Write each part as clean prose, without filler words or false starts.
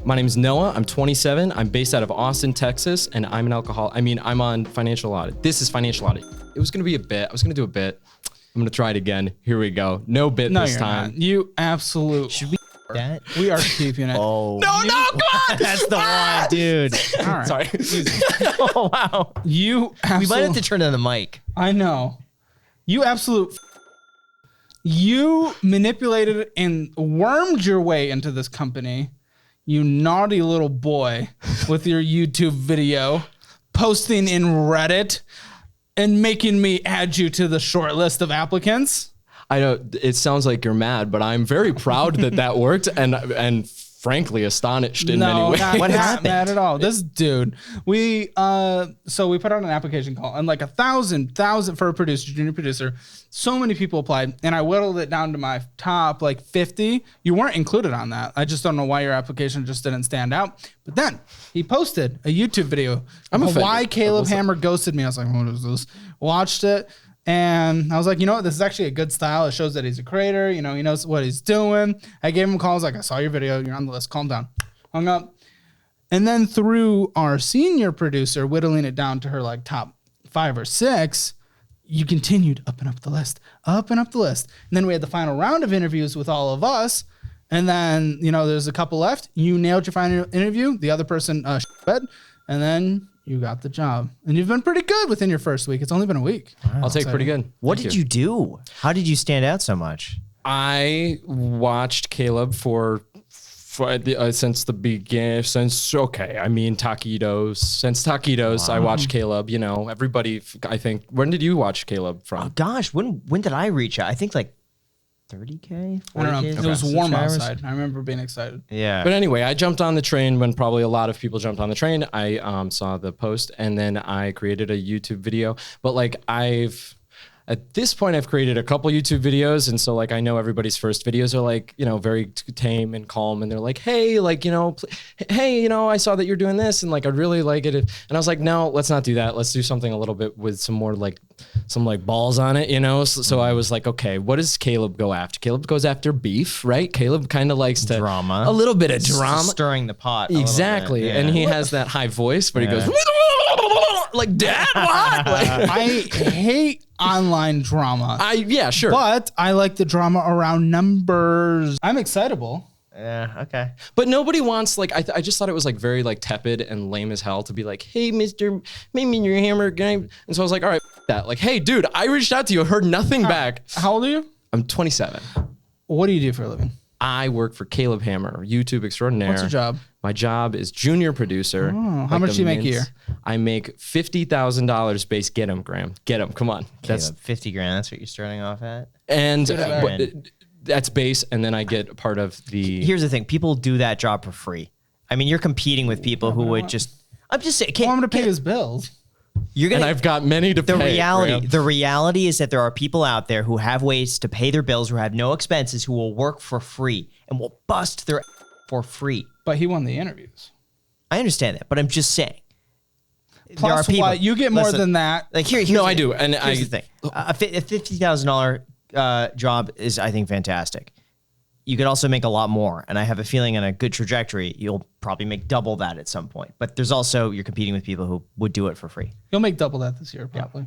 My name is Noah. I'm 27. I'm based out of Austin, Texas, and I'm an alcoholic. I'm on financial audit. This is financial audit. It was going to be a bit. I was going to do a bit. I'm going to try it again. Here we go. No bit this time. Not. You absolute. Should we that? We are keeping it. Oh. No, come on. That's the one, dude. All right. Sorry. Oh, wow. You absolute. We might have to turn on the mic. I know. You absolute. You manipulated and wormed your way into this company. You naughty little boy with your YouTube video, posting in Reddit and making me add you to the short list of applicants. I know it sounds like you're mad, but I'm very proud that worked and frankly astonished in many ways. What happened? Not mad at all. This dude, we put out an application call and like 1,000 for a producer, junior producer. So many people applied and I whittled it down to my top like 50. You weren't included on that. I just don't know why your application just didn't stand out. But then he posted a YouTube video. Why Caleb Hammer ghosted me. I was like, what is this? Watched it. And I was like, you know what? This is actually a good style. It shows that he's a creator. You know, he knows what he's doing. I gave him a call. I was like, I saw your video. You're on the list. Calm down. Hung up. And then through our senior producer, whittling it down to her like top 5 or 6, you continued up and up the list. And then we had the final round of interviews with all of us. And then, you know, there's a couple left. You nailed your final interview. The other person bed. And then you got the job. And you've been pretty good within your first week. It's only been a week. Wow. I'll take pretty good. What did you do? How did you stand out so much? I watched Caleb since the beginning, taquitos. I watched Caleb, you know, everybody, I think. When did you watch Caleb from? Oh, gosh. When did I reach out? I think like 30K? I don't know. It was warm outside. I remember being excited. Yeah. But anyway, I jumped on the train when probably a lot of people jumped on the train. I saw the post and then I created a YouTube video. But like at this point, I've created a couple YouTube videos. And so like, I know everybody's first videos are like, you know, very tame and calm. And they're like, hey, like, you know, hey, you know, I saw that you're doing this. And like, I'd really like it. And I was like, no, let's not do that. Let's do something a little bit with some more like, some like balls on it, you know? So I was like, okay, what does Caleb go after? Caleb goes after beef, right? Caleb kind of likes to drama, a little bit of drama, stirring the pot. Exactly. And he has that high voice, but he goes like, Dad, what? Like, I hate online drama. Yeah, sure. But I like the drama around numbers. I'm excitable. Yeah, okay. But nobody wants, like, I just thought it was like very like tepid and lame as hell to be like, hey, Mr. Maybe your hammer guy. And so I was like, all right, that. Like, hey, dude, I reached out to you, heard nothing back. How old are you? I'm 27. What do you do for a living? I work for Caleb Hammer, YouTube extraordinaire. What's your job? My job is junior producer. Oh, how much do you make a year? I make $50,000 base. Get him, Graham. Get him. Come on. That's 50 grand. That's what you're starting off at. And that's base. And then I get part of the. Here's the thing. People do that job for free. I mean, you're competing with people who would just. I'm just saying. I'm going to pay his bills. You're gonna. And I've got many to pay. The reality is that there are people out there who have ways to pay their bills, who have no expenses, who will work for free and will bust their for free. But he won the interviews. I understand that, but I'm just saying. Plus, there are people, you get more than that. Like here's I do. And here's the thing: a $50,000 job is, I think, fantastic. You could also make a lot more, and I have a feeling on a good trajectory, you'll probably make double that at some point. But there's also, you're competing with people who would do it for free. You'll make double that this year, probably.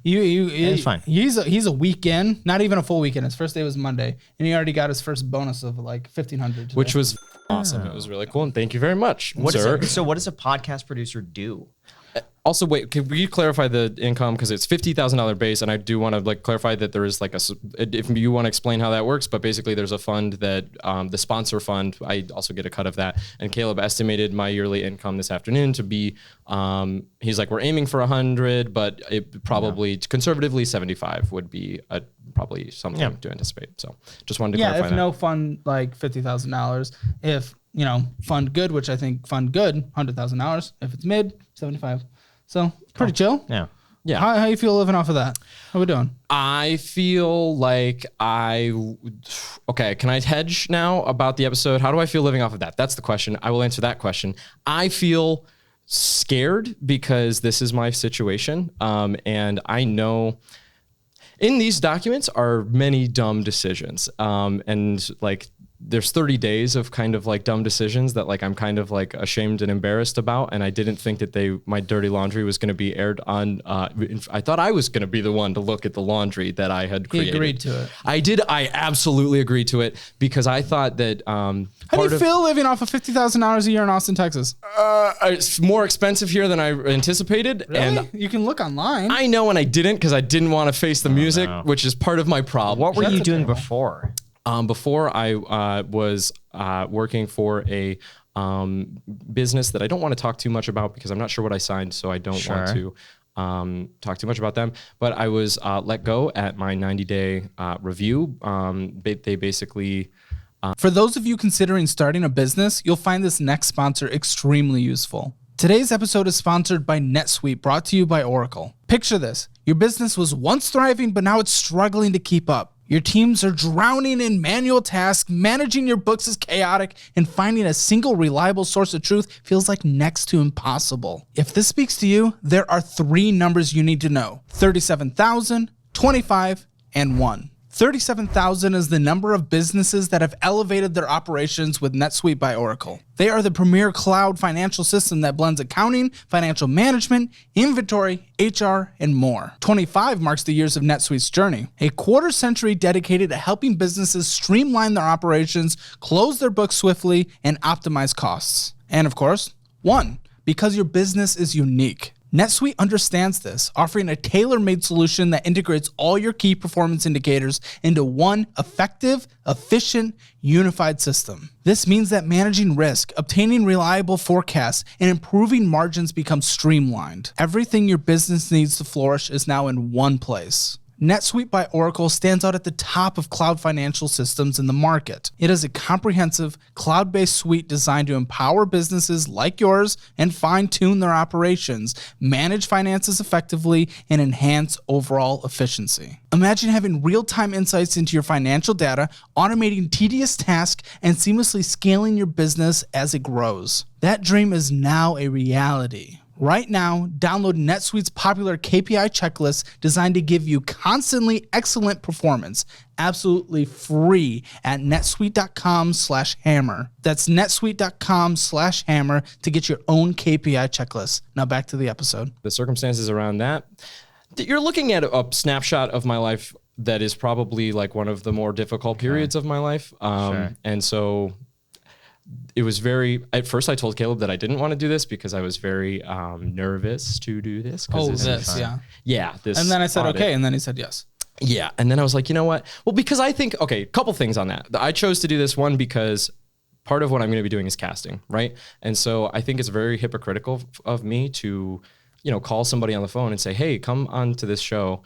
Yeah. It's fine. He's a weekend, not even a full weekend. His first day was Monday, and he already got his first bonus of like $1,500. Which was awesome. It was really cool, and thank you very much, sir. So what does a podcast producer do? Also, wait, can we clarify the income? Because it's $50,000 base, and I do want to like clarify that there is like if you want to explain how that works, but basically there's a fund that the sponsor fund, I also get a cut of that. And Caleb estimated my yearly income this afternoon to be, he's like, we're aiming for 100, but it probably conservatively 75 would be probably something to anticipate. So just wanted to clarify that. If no fund like $50,000, if you know fund good, which I think fund good, $100,000. If it's mid, 75. So pretty chill. Yeah. Yeah. How you feel living off of that? How we doing? I feel like okay, can I hedge now about the episode? How do I feel living off of that? That's the question. I will answer that question. I feel scared because this is my situation. And I know in these documents are many dumb decisions. And like, there's 30 days of kind of like dumb decisions that like I'm kind of like ashamed and embarrassed about, and I didn't think that my dirty laundry was going to be aired on. I thought I was going to be the one to look at the laundry that I had created. He agreed to it. I did. I absolutely agreed to it because I thought that. How do you feel living off of $50,000 a year in Austin, Texas? It's more expensive here than I anticipated, Really? and You can look online. I know, and I didn't because I didn't want to face the music, which is part of my problem. What were you doing terrible. before? Before I was working for a business that I don't want to talk too much about because I'm not sure what I signed, so I don't want to talk too much about them. But I was let go at my 90-day review. They basically... For those of you considering starting a business, you'll find this next sponsor extremely useful. Today's episode is sponsored by Netsuite, brought to you by Oracle. Picture this. Your business was once thriving, but now it's struggling to keep up. Your teams are drowning in manual tasks, managing your books is chaotic, and finding a single reliable source of truth feels like next to impossible. If this speaks to you, there are 3 numbers you need to know: 37,000, 25, and 1. 37,000 is the number of businesses that have elevated their operations with NetSuite by Oracle. They are the premier cloud financial system that blends accounting, financial management, inventory, HR, and more. 25 marks the years of NetSuite's journey, a quarter century dedicated to helping businesses streamline their operations, close their books swiftly, and optimize costs. And of course, 1, because your business is unique. NetSuite understands this, offering a tailor-made solution that integrates all your key performance indicators into one effective, efficient, unified system. This means that managing risk, obtaining reliable forecasts, and improving margins becomes streamlined. Everything your business needs to flourish is now in one place. NetSuite by Oracle stands out at the top of cloud financial systems in the market. It is a comprehensive, cloud-based suite designed to empower businesses like yours and fine-tune their operations, manage finances effectively, and enhance overall efficiency. Imagine having real-time insights into your financial data, automating tedious tasks, and seamlessly scaling your business as it grows. That dream is now a reality. Right now, download NetSuite's popular KPI checklist designed to give you constantly excellent performance, absolutely free at netsuite.com/hammer. That's netsuite.com/hammer to get your own KPI checklist. Now back to the episode. The circumstances around that, you're looking at a snapshot of my life that is probably like one of the more difficult periods of my life. And so it was at first I told Caleb that I didn't want to do this because I was very nervous to do this. Yeah. This. And then I said, audit. okay. And then he said, yes. Yeah. And then I was like, you know what? Well, because I think, okay, a couple things on that. I chose to do this one because part of what I'm going to be doing is casting, right? And so I think it's very hypocritical of me to, call somebody on the phone and say, hey, come on to this show.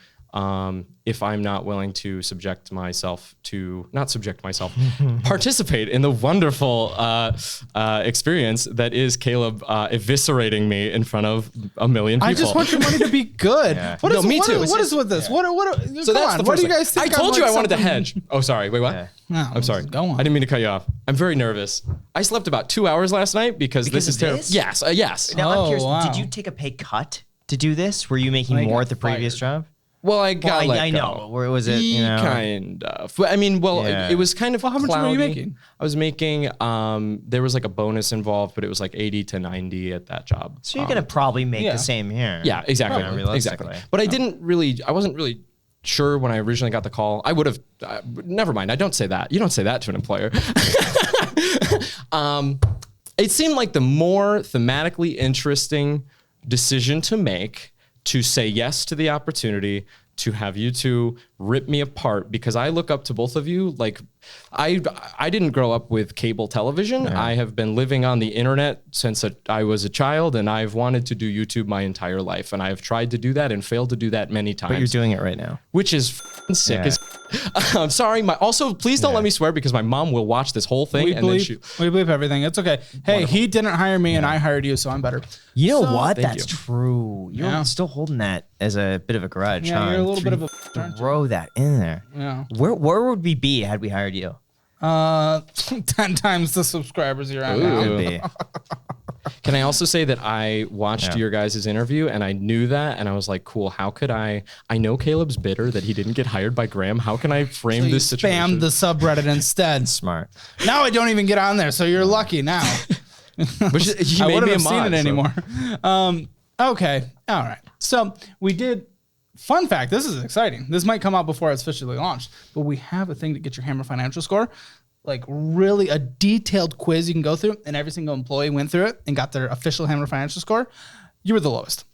If I'm not willing to participate in the wonderful experience that is Caleb eviscerating me in front of a million people. I just want your money to be good. Me too. What is with this? So that's the first what do you thing. guys think? I told you I wanted to hedge. Oh, sorry. Wait, what? Yeah. No, I'm sorry. Go on. I didn't mean to cut you off. I'm very nervous. I slept about 2 hours last night because this is terrible. Yes. Yes. Now I'm curious, wow. did you take a pay cut to do this? Were you making more at the previous job? Well, I got let I go. know. Where was it? Kind of. I mean, it was kind of how much cloudy. were you making? I was making, there was like a bonus involved, but it was like 80 to 90 at that job. So you're going to probably make the same here. Yeah, exactly. Realistically. Exactly. But I wasn't really sure when I originally got the call. I would have, never mind. I don't say that. You don't say that to an employer. It seemed like the more thematically interesting decision to make to say yes to the opportunity, to have you two rip me apart, because I look up to both of you. Like, I didn't grow up with cable television. Yeah. I have been living on the internet since I was a child, and I've wanted to do YouTube my entire life. And I've tried to do that and failed to do that many times. But you're doing it right now. Which is sick. Yeah. I'm sorry. Also, please don't let me swear because my mom will watch this whole thing. We bleep everything. It's okay. Hey, Wonderful. He didn't hire me and I hired you, so I'm better. You know what? Thank That's you. true. You're still holding that as a bit of a grudge. Yeah, you're a little bit of a throw that in there. Yeah. Where would we be had we hired you? 10 times the subscribers you're at now. Could be. Can I also say that I watched your guys' interview and I knew that, and I was like, cool, how could I know Caleb's bitter that he didn't get hired by Graham. How can I frame this situation? Spam the subreddit instead. Smart. Now I don't even get on there, so you're lucky now. Which I wouldn't have seen it anymore. Okay. All right. So we did. Fun fact, this is exciting. This might come out before it's officially launched, but we have a thing to get your Hammer financial score. Like really a detailed quiz you can go through, and every single employee went through it and got their official Hammer financial score. You were the lowest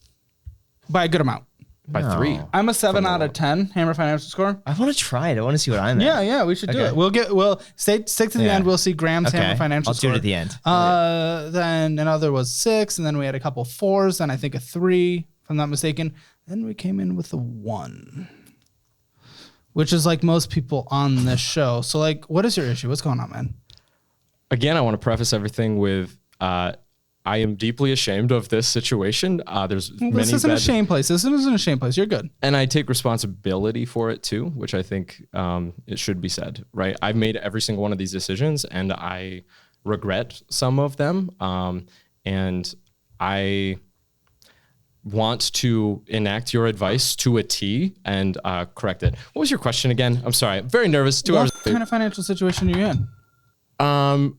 by a good amount. By 3. I'm a 7 out of 10 Hammer financial score. I want to try it. I want to see what I'm at. Yeah, we should do it. We'll stick to the end. We'll see Graham's Hammer financial score. I'll do it at the end. Then another was 6, and then we had a couple 4s, and I think a 3, if I'm not mistaken. Then we came in with a 1, which is like most people on this show. So like, what is your issue? What's going on, man? Again, I want to preface everything with, I am deeply ashamed of this situation. This isn't a shame place. This isn't a shame place. You're good. And I take responsibility for it too, which I think it should be said, right? I've made every single one of these decisions and I regret some of them. And I want to enact your advice to a T and correct it. What was your question again? I'm sorry. I'm very nervous. 2 hours. What kind of financial situation are you in?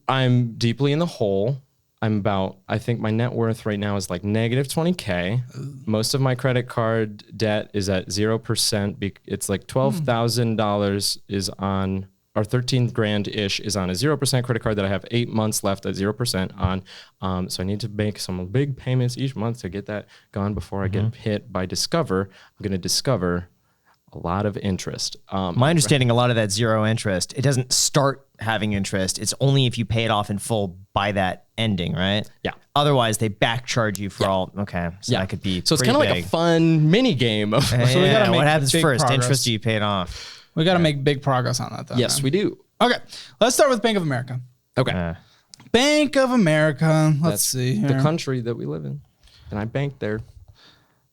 I'm deeply in the hole. I think my net worth right now is like negative 20K. Most of my credit card debt is at 0%. It's like $12,000 is on, or 13 grand-ish is on a 0% credit card that I have 8 months left at 0% on. So I need to make some big payments each month to get that gone before I get hit by Discover. I'm going to discover a lot of interest. My understanding, a lot of that zero interest, it doesn't start having interest. It's only if you pay it off in full by that ending, right? Yeah. Otherwise, they back charge you for all. Okay. So that could be. So it's kind of like a fun mini game. So we gotta what happens first? Progress. Interest you paid off. We got to make big progress on that, though. Yes, we do. Okay. Let's start with Bank of America. Okay. Bank of America. Let's see here. The country that we live in. And I banked there.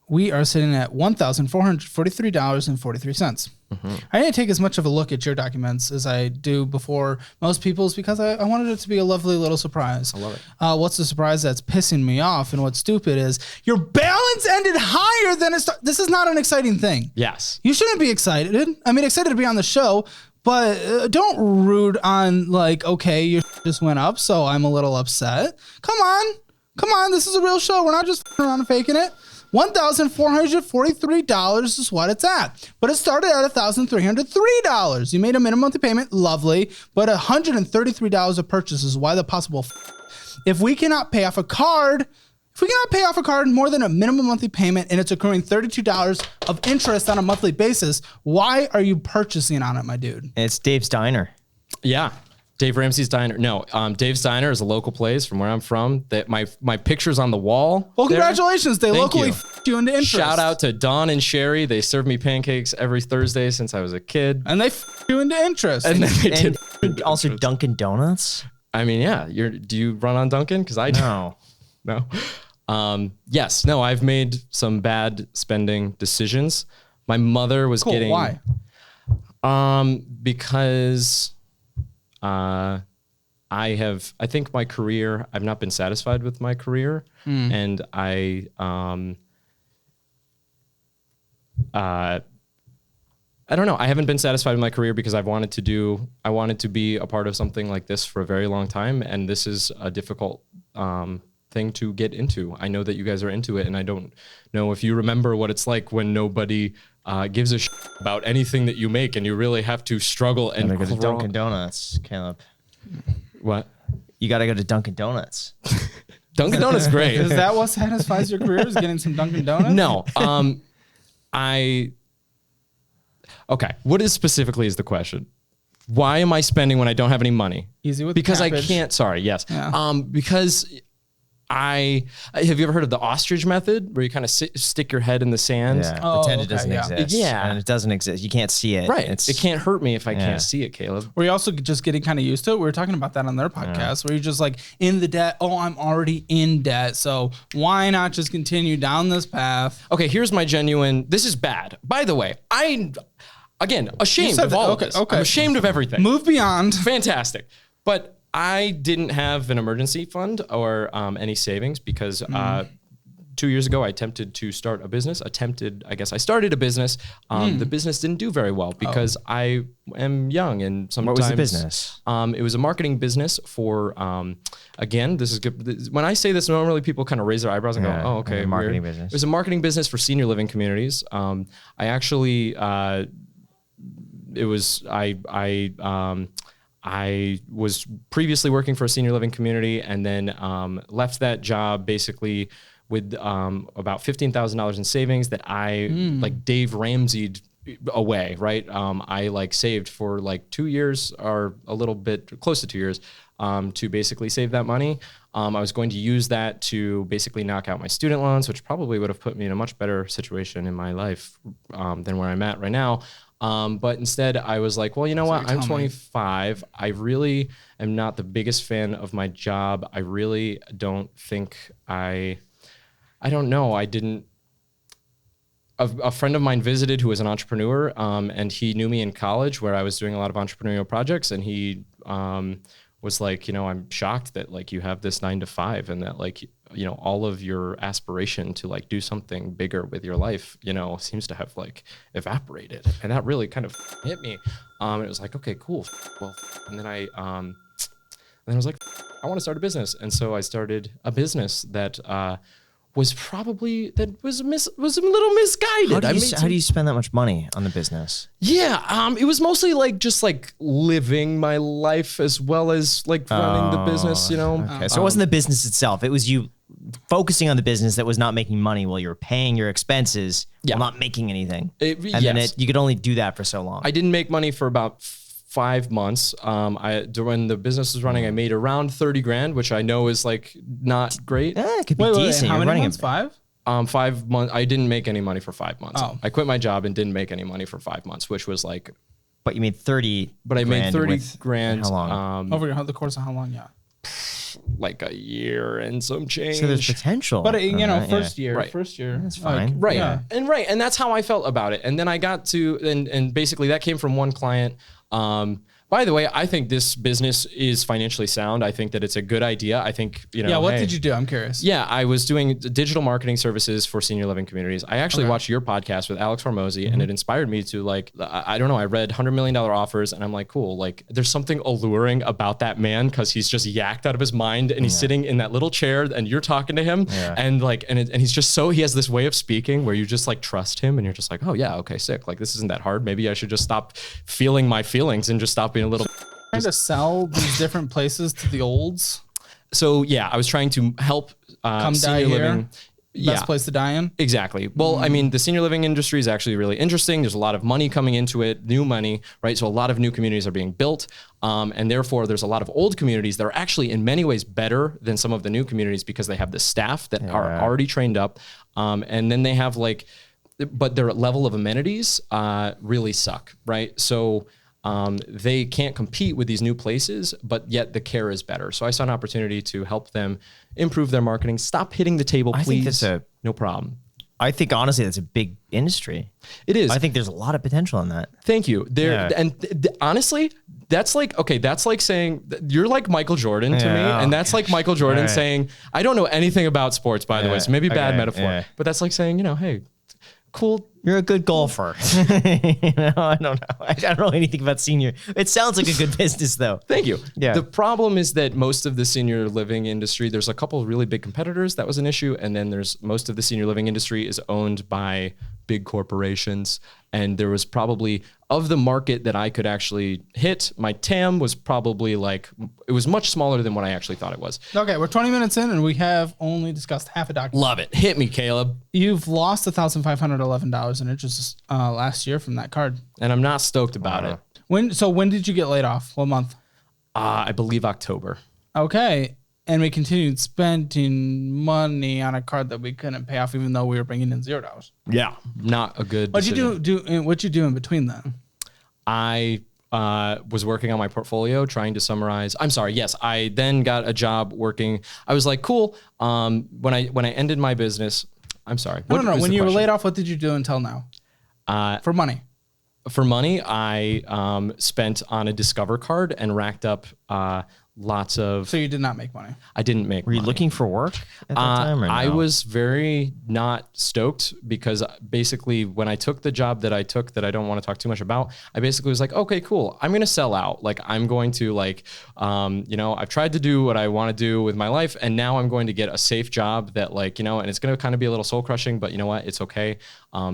We are sitting at $1,443.43. I didn't take as much of a look at your documents as I do before most people's because I wanted it to be a lovely little surprise. I love it. What's the surprise that's pissing me off and what's stupid is your balance ended higher than it started. This is not an exciting thing. Yes. You shouldn't be excited. I mean, excited to be on the show, but don't root on like, okay, your just went up, so I'm a little upset. Come on. This is a real show. We're not just around and faking it. $1,443 is what it's at. But it started at $1,303. You made a minimum monthly payment, lovely, but $133 of purchase is why the possible if we cannot pay off a card more than a minimum monthly payment and it's accruing $32 of interest on a monthly basis, why are you purchasing on it, my dude? It's Dave's Diner. Yeah. Dave Ramsey's Diner. No, Dave's Diner is a local place from where I'm from. That my picture's on the wall. Well, congratulations. They locally f***ed you into interest. Shout out to Don and Sherry. They serve me pancakes every Thursday since I was a kid. And they f***ed you into interest. And then they did. Also Dunkin' Donuts. I mean, yeah. Do you run on Dunkin'? Because I don't. No. Yes. No, I've made some bad spending decisions. My mother was getting. Why? Because I think my career, I've not been satisfied with my career. And I don't know. I haven't been satisfied with my career because I wanted to be a part of something like this for a very long time. And this is a difficult, thing to get into. I know that you guys are into it and I don't know if you remember what it's like when nobody gives a shit about anything that you make and you really have to struggle and go to Dunkin' Donuts, Caleb. What? You got to go to Dunkin' Donuts. Dunkin' Donuts, great. Is that what satisfies your career? Is getting some Dunkin' Donuts? No. Okay. What specifically is the question? Why am I spending when I don't have any money? Easy with because cabbage. I can't. Sorry. Yes. Yeah. Because have you ever heard of the ostrich method where you kind of stick your head in the sand? Yeah. Oh, Pretend it okay, doesn't exist. Yeah. And it doesn't exist. You can't see it. Right. It can't hurt me if I can't see it, Caleb. Were you also just getting kind of used to it? We were talking about that on their podcast where you're just like in the debt. Oh, I'm already in debt. So why not just continue down this path? Okay. Here's my genuine, this is bad. By the way, again, ashamed of all of this. Okay. I'm ashamed of everything. Move beyond. Fantastic. But I didn't have an emergency fund or any savings because 2 years ago I attempted to start a business. I started a business. The business didn't do very well because I am young and sometimes. What was the business? It was a marketing business for. Again, this is good. When I say this, normally people kind of raise their eyebrows and go, "Oh, okay." Marketing weird. business. It was a marketing business for senior living communities. I actually. I was previously working for a senior living community and then left that job basically with about $15,000 in savings that I like Dave Ramsey'd away, right? I like saved for like 2 years or a little bit close to 2 years to basically save that money. I was going to use that to basically knock out my student loans, which probably would have put me in a much better situation in my life than where I'm at right now. But instead I was like, well, you know what? I'm 25. I really am not the biggest fan of my job. I really don't think I don't know. A friend of mine visited who was an entrepreneur, and he knew me in college where I was doing a lot of entrepreneurial projects. And he was like, I'm shocked that like you have this 9 to 5 and that like, all of your aspiration to like do something bigger with your life, seems to have like evaporated. And that really kind of hit me. It was like, okay, cool. Well, and then I was like, I want to start a business. And so I started a business that, was a little misguided. How do you spend that much money on the business? Yeah, it was mostly like just like living my life as well as like running the business, Okay, so it wasn't the business itself. It was you focusing on the business that was not making money while you were paying your expenses while not making anything. Then you could only do that for so long. I didn't make money for about 5 months. When the business was running, I made around 30 grand, which I know is like not great. It could be decent. How You're many running months? 5? 5 months. I didn't make any money for 5 months. Oh. I quit my job and didn't make any money for 5 months, which was like. But you made 30. But I made 30 grand. How long? Over the course of how long? Yeah. Like a year and some change. So there's potential. But first year, Right. first year, That's fine. Right. Yeah. And that's how I felt about it. And then I got to, and basically that came from one client. By the way, I think this business is financially sound. I think that it's a good idea. I think, Yeah. What did you do? I'm curious. Yeah, I was doing digital marketing services for senior living communities. I actually watched your podcast with Alex Hormozy, and it inspired me to like, I don't know, I read $100 million offers, and I'm like, cool. Like, there's something alluring about that man because he's just yacked out of his mind, and he's sitting in that little chair, and you're talking to him, and like, and he's just he has this way of speaking where you just like trust him, and you're just like, oh yeah, okay, sick. Like, this isn't that hard. Maybe I should just stop feeling my feelings and just stop being a little. Trying to sell these different places to the olds. So yeah, I was trying to help Come senior die here. living. Best place to die in. Exactly. Well, I mean, the senior living industry is actually really interesting. There's a lot of money coming into it, new money, right? So a lot of new communities are being built. And therefore, there's a lot of old communities that are actually in many ways better than some of the new communities because they have the staff that are already trained up. And then they have but their level of amenities really suck, right? So they can't compete with these new places, but yet the care is better. So I saw an opportunity to help them improve their marketing. Stop hitting the table, please. I think no problem. I think honestly, that's a big industry. It is. I think there's a lot of potential in that. Thank you. Honestly, that's like saying you're like Michael Jordan to me, and that's like Michael Jordan saying, I don't know anything about sports, by the way, so maybe bad metaphor, but that's like saying, hey, cool. You're a good golfer. I don't know. I don't know anything about senior. It sounds like a good business, though. Thank you. Yeah. The problem is that most of the senior living industry, there's a couple of really big competitors. That was an issue. And then there's most of the senior living industry is owned by big corporations. And there was probably, of the market that I could actually hit, my TAM was probably it was much smaller than what I actually thought it was. Okay, we're 20 minutes in and we have only discussed half a document. Love it. Hit me, Caleb. You've lost $1,511 in interest last year from that card. And I'm not stoked about it. When did you get laid off? What month? I believe October. Okay. And we continued spending money on a card that we couldn't pay off, even though we were bringing in $0. Yeah, not a good What'd decision. you do in between then? I was working on my portfolio, trying to summarize. I'm sorry. Yes, I then got a job working. I was like, cool. When I ended my business, I'm sorry. No. When you were laid off, what did you do until now? For money. For money, I spent on a Discover card and racked up lots of. So you did not make money. I didn't make. Were you money. looking for work at that time? Or no? I was very not stoked because basically when I took the job that I took that I don't want to talk too much about, I basically was like, okay, cool. I'm going to sell out. Like I'm going to like, I've tried to do what I want to do with my life. And now I'm going to get a safe job that like, and it's going to kind of be a little soul crushing, but you know what? It's okay.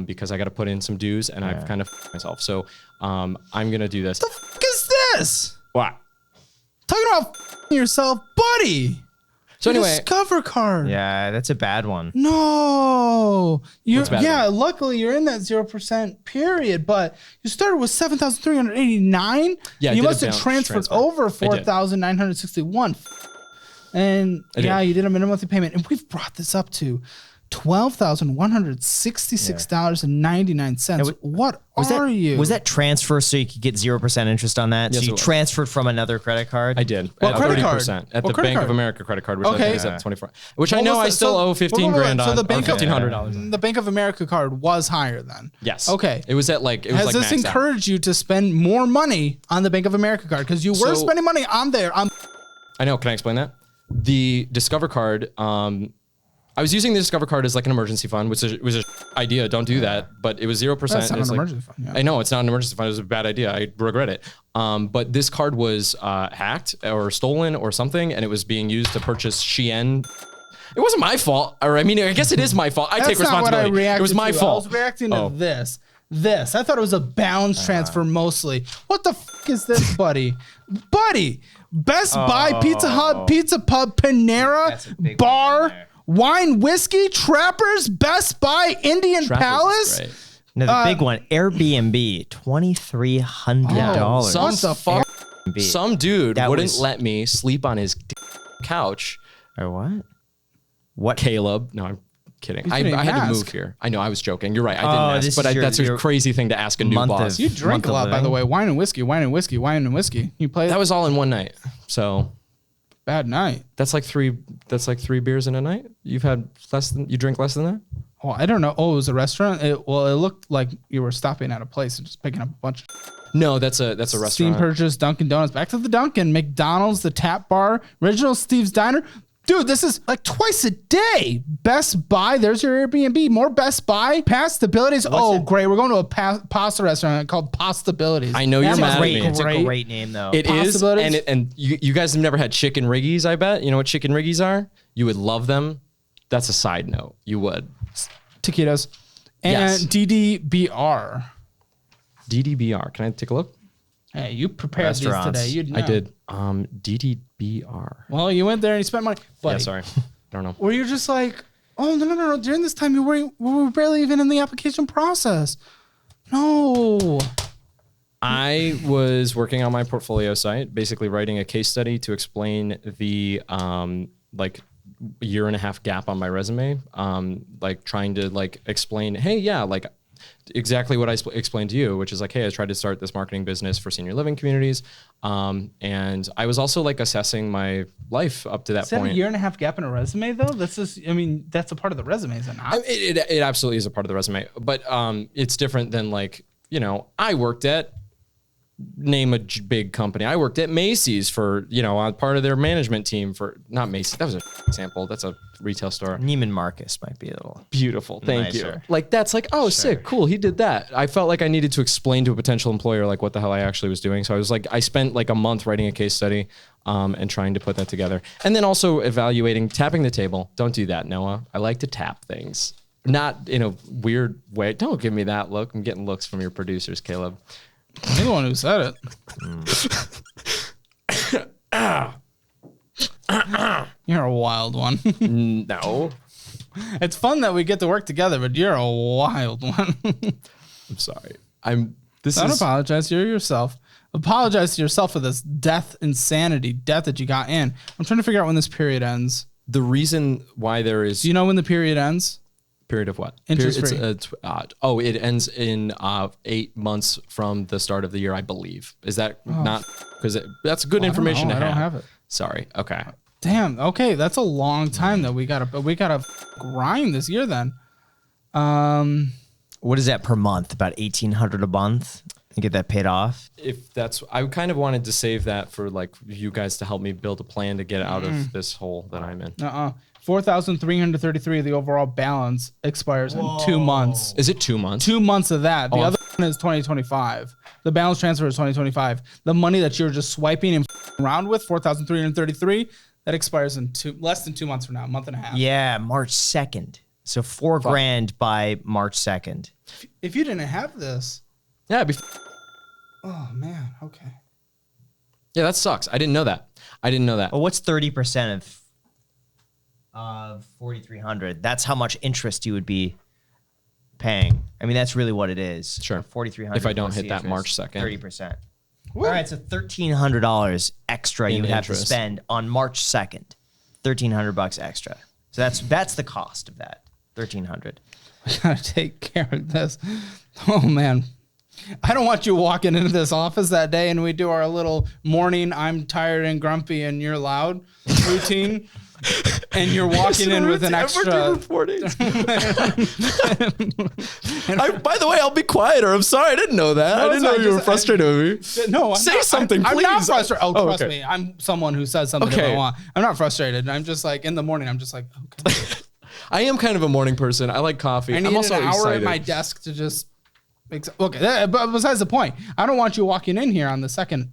Because I got to put in some dues and I've kind of myself. So I'm going to do this. The fuck is this? What? Talking about yourself, buddy. So Your anyway, Discover card. Yeah, that's a bad one. No. What's bad about it? Luckily you're in that 0% period, but you started with 7,389. Yeah, I you did must a have bounce transferred transfer. over I did. 4,961. And I did. yeah, you did a minimum monthly payment, and we've brought this up to $12,166.99. What are you? Was that transfer so you could get 0% interest on that? Yes, So it you was. transferred from another credit card? I did. What at credit card? 30% at What the credit Bank card? of America credit card, which I Okay. think is at 24. Which I What know was I the- still owe 15 grand on. So the or Bank of $1,500. The Bank of America card was higher then. Yes. Okay. It was at like it was Has like this maxed out. encouraged you to spend more money on the Bank of America card? Because you were So- spending money on there. I know. Can I explain that? The Discover card. I was using the Discover card as like an emergency fund, which was a idea. Don't do that. But it was 0%. That's not It's an like- emergency fund, yeah. I know it's not an emergency fund. It was a bad idea. I regret it. But this card was hacked or stolen or something, and it was being used to purchase Shein. It wasn't my fault. Or I mean, I guess it is my fault. I take That's not what I responsibility. reacted It was my to. fault. I was reacting to Oh. this. I thought it was a balance transfer mostly. What the fuck is this, buddy? Buddy, Best Buy, Pizza Hut, Pizza Pub, Panera, That's a big one Bar, there. Wine, Whiskey, Trappers, Best Buy, Indian Trappers is Palace. great. No, the big one, Airbnb, $2,300. Some What the fuck, Airbnb. some dude That wouldn't was- let me sleep on his couch. Or what? What? Caleb. No, I'm kidding. I didn't had to ask. move here. I know I was joking. You're right. I Oh, didn't this ask, but is that's a your crazy thing to ask a new month boss. of- You drink Month a of lot, by the living. way. Wine and whiskey, wine and whiskey, wine and whiskey. You play That was all in one night. So bad night. that's like three beers in a night. You drink less than that? Oh, I don't know. Oh, it was a restaurant. It looked like you were stopping at a place and just picking up a bunch of No, that's a Steam restaurant. purchase, Dunkin' Donuts. Back to the Dunkin', McDonald's, the Tap Bar, Original Steve's Diner. Dude, this is like twice a day. Best Buy. There's your Airbnb. More Best Buy. Pastabilities. Oh, great. We're going to a pasta restaurant called Pastabilities. I know you're That mad at sounds me. It's a great. great name, though. It is, Possibilities? and you guys have never had chicken riggies, I bet. You know what chicken riggies are? You would love them. That's a side note. You would. Taquitos. And Yes. DDBR. DDBR. Can I take a look? Hey, you prepared Restaurants. these today. You'd know. I did. DDBR. Well, you went there and you spent money. Yeah, Buddy, sorry. Don't know. Or you're just like, oh, no. During this time, we were barely even in the application process. No. I was working on my portfolio site, basically writing a case study to explain the like year and a half gap on my resume. Like trying to like explain, hey, yeah, like exactly what I explained to you, which is like, hey, I tried to start this marketing business for senior living communities. And I was also like assessing my life up to that Is that point. a year and a half gap in a resume, though? That's just, I mean, that's a part of the resume, is it not? It absolutely is a part of the resume, but it's different than like, I worked at, name a big company. I worked at Macy's for, on part of their management team for, not Macy's, that was a example. That's a retail store. Neiman Marcus might be a little. Beautiful. Thank you. Nicer. Like that's like, oh, sick, cool. He did that. I felt like I needed to explain to a potential employer like what the hell I actually was doing. So I was like, I spent like a month writing a case study and trying to put that together. And then also evaluating, tapping the table. Don't do that, Noah. I like to tap things. Not in a weird way. Don't give me that look. I'm getting looks from your producers, Caleb. You're the one who said it. You're a wild one. No. It's fun that we get to work together, but you're a wild one. I'm sorry. This Don't is apologize. You're yourself. Apologize to yourself for this death that you got in. I'm trying to figure out when this period ends. the reason why there is Do you know when the period ends? period of what? Interest Period, it ends in 8 months from the start of the year, I believe. Is that not because that's good information to I have? don't have it. Sorry. Okay. Damn. Okay, that's a long time that we gotta grind this year then. What is that per month? About $1,800 a month. and get that paid off. If that's, I kind of wanted to save that for like you guys to help me build a plan to get out of this hole that I'm in. 4,333 of the overall balance expires in 2 months. Is it 2 months? 2 months of that. The other one is 2025. The balance transfer is 2025. The money that you're just swiping and around with, 4,333, that expires in less than 2 months from now, a month and a half. Yeah, March 2nd. So $4,000 by March 2nd. If you didn't have this. Yeah. Oh, man. Okay. Yeah, that sucks. I didn't know that. Well, what's 30% of 4,300? That's how much interest you would be paying. I mean, that's really what it is. Sure. 4,300. If I don't hit that March 2nd. 30%. All right, so $1,300 extra you would have to spend on March 2nd. $1,300 extra. So that's the cost of that. $1,300. We gotta take care of this. Oh man. I don't want you walking into this office that day and we do our little morning I'm tired and grumpy and you're loud routine. And you're walking in with an extra. By the way, I'll be quieter. I'm sorry, I didn't know that. I didn't know you were frustrated with me. No, say something, please. I'm not frustrated. Oh, trust okay. me. I'm someone who says something if I want. I'm not frustrated. I'm just like in the morning. I'm just like, okay. I am kind of a morning person. I like coffee. I need I'm also an hour excited. at my desk to just. Okay, but besides the point, I don't want you walking in here on the second.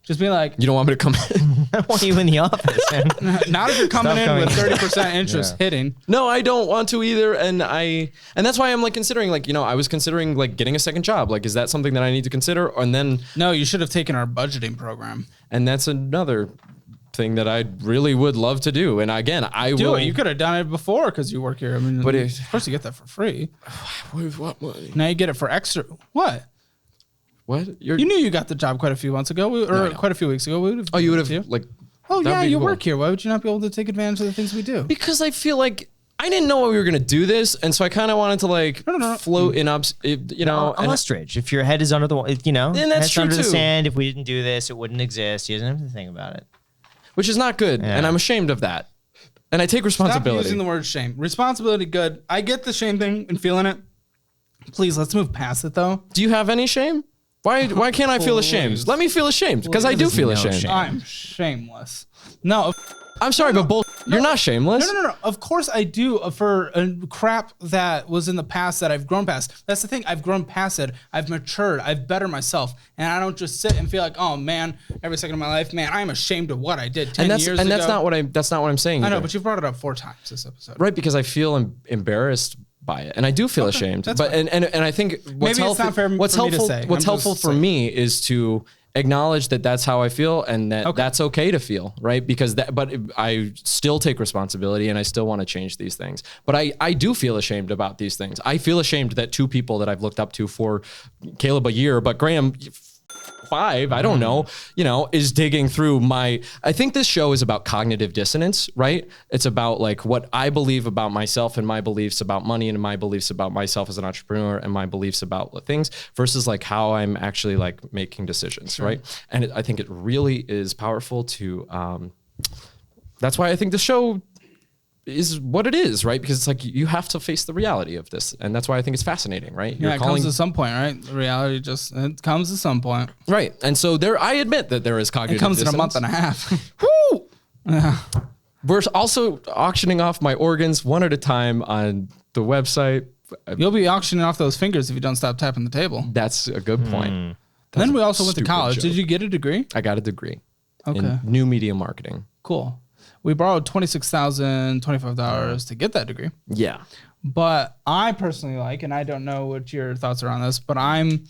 Just be like, you don't want me to come in? I want you in the office, man. Not if you're coming in with 30% interest hitting. No, I don't want to either. And that's why I'm like considering, like, I was considering like getting a second job. Like, is that something that I need to consider? And then no, you should have taken our budgeting program. And that's another thing that I really would love to do. And again, I will. You could have done it before because you work here. I mean, of course you get that for free. With what money? Now you get it for extra. What? What? You knew you got the job quite a few months ago, quite a few weeks ago. Oh, you would have like. Oh yeah, you work here. Why would you not be able to take advantage of the things we do? Because I feel like I didn't know we were gonna do this, and so I kind of wanted to like float in up, ostrich. If your head is under the, and that's true under the too. sand. If we didn't do this, it wouldn't exist. You didn't have to think about it. Which is not good, and I'm ashamed of that. And I take responsibility. Stop using the word shame. Responsibility, good. I get the shame thing and feeling it. Please, let's move past it though. Do you have any shame? Why can't I feel ashamed? Let me feel ashamed, because I do feel ashamed. I'm shameless. No. I'm sorry, but you're not shameless. No. Of course I do for crap that was in the past that I've grown past. That's the thing. I've grown past it. I've matured. I've bettered myself. And I don't just sit and feel like, oh man, every second of my life, man, I'm ashamed of what I did 10 years ago. And that's not what I'm saying. I know, but you brought it up 4 times this episode. Right, because I feel embarrassed by it, and I do feel ashamed. But and I think what's helpful for me is to acknowledge that that's how I feel, and that that's okay to feel, right? Because but I still take responsibility, and I still want to change these things. But I do feel ashamed about these things. I feel ashamed that 2 people that I've looked up to for Caleb a year, but Graham 5, I don't know, is digging through I think this show is about cognitive dissonance, right? It's about like what I believe about myself and my beliefs about money and my beliefs about myself as an entrepreneur and my beliefs about things versus like how I'm actually like making decisions, right? And I think it really is powerful to, that's why I think the show is what it is, right? Because it's like you have to face the reality of this, and that's why I think it's fascinating, right? It comes to some point, right? The reality it comes to some point, right? And so I admit that there is cognitive. It comes dissonance. in a month and a half. Woo! Yeah. We're also auctioning off my organs one at a time on the website. You'll be auctioning off those fingers if you don't stop tapping the table. That's a good point. Then we also went to college. Joke. Did you get a degree? I got a degree in new media marketing. Cool. We borrowed $26,025 to get that degree. Yeah. But I personally like, and I don't know what your thoughts are on this, but I'm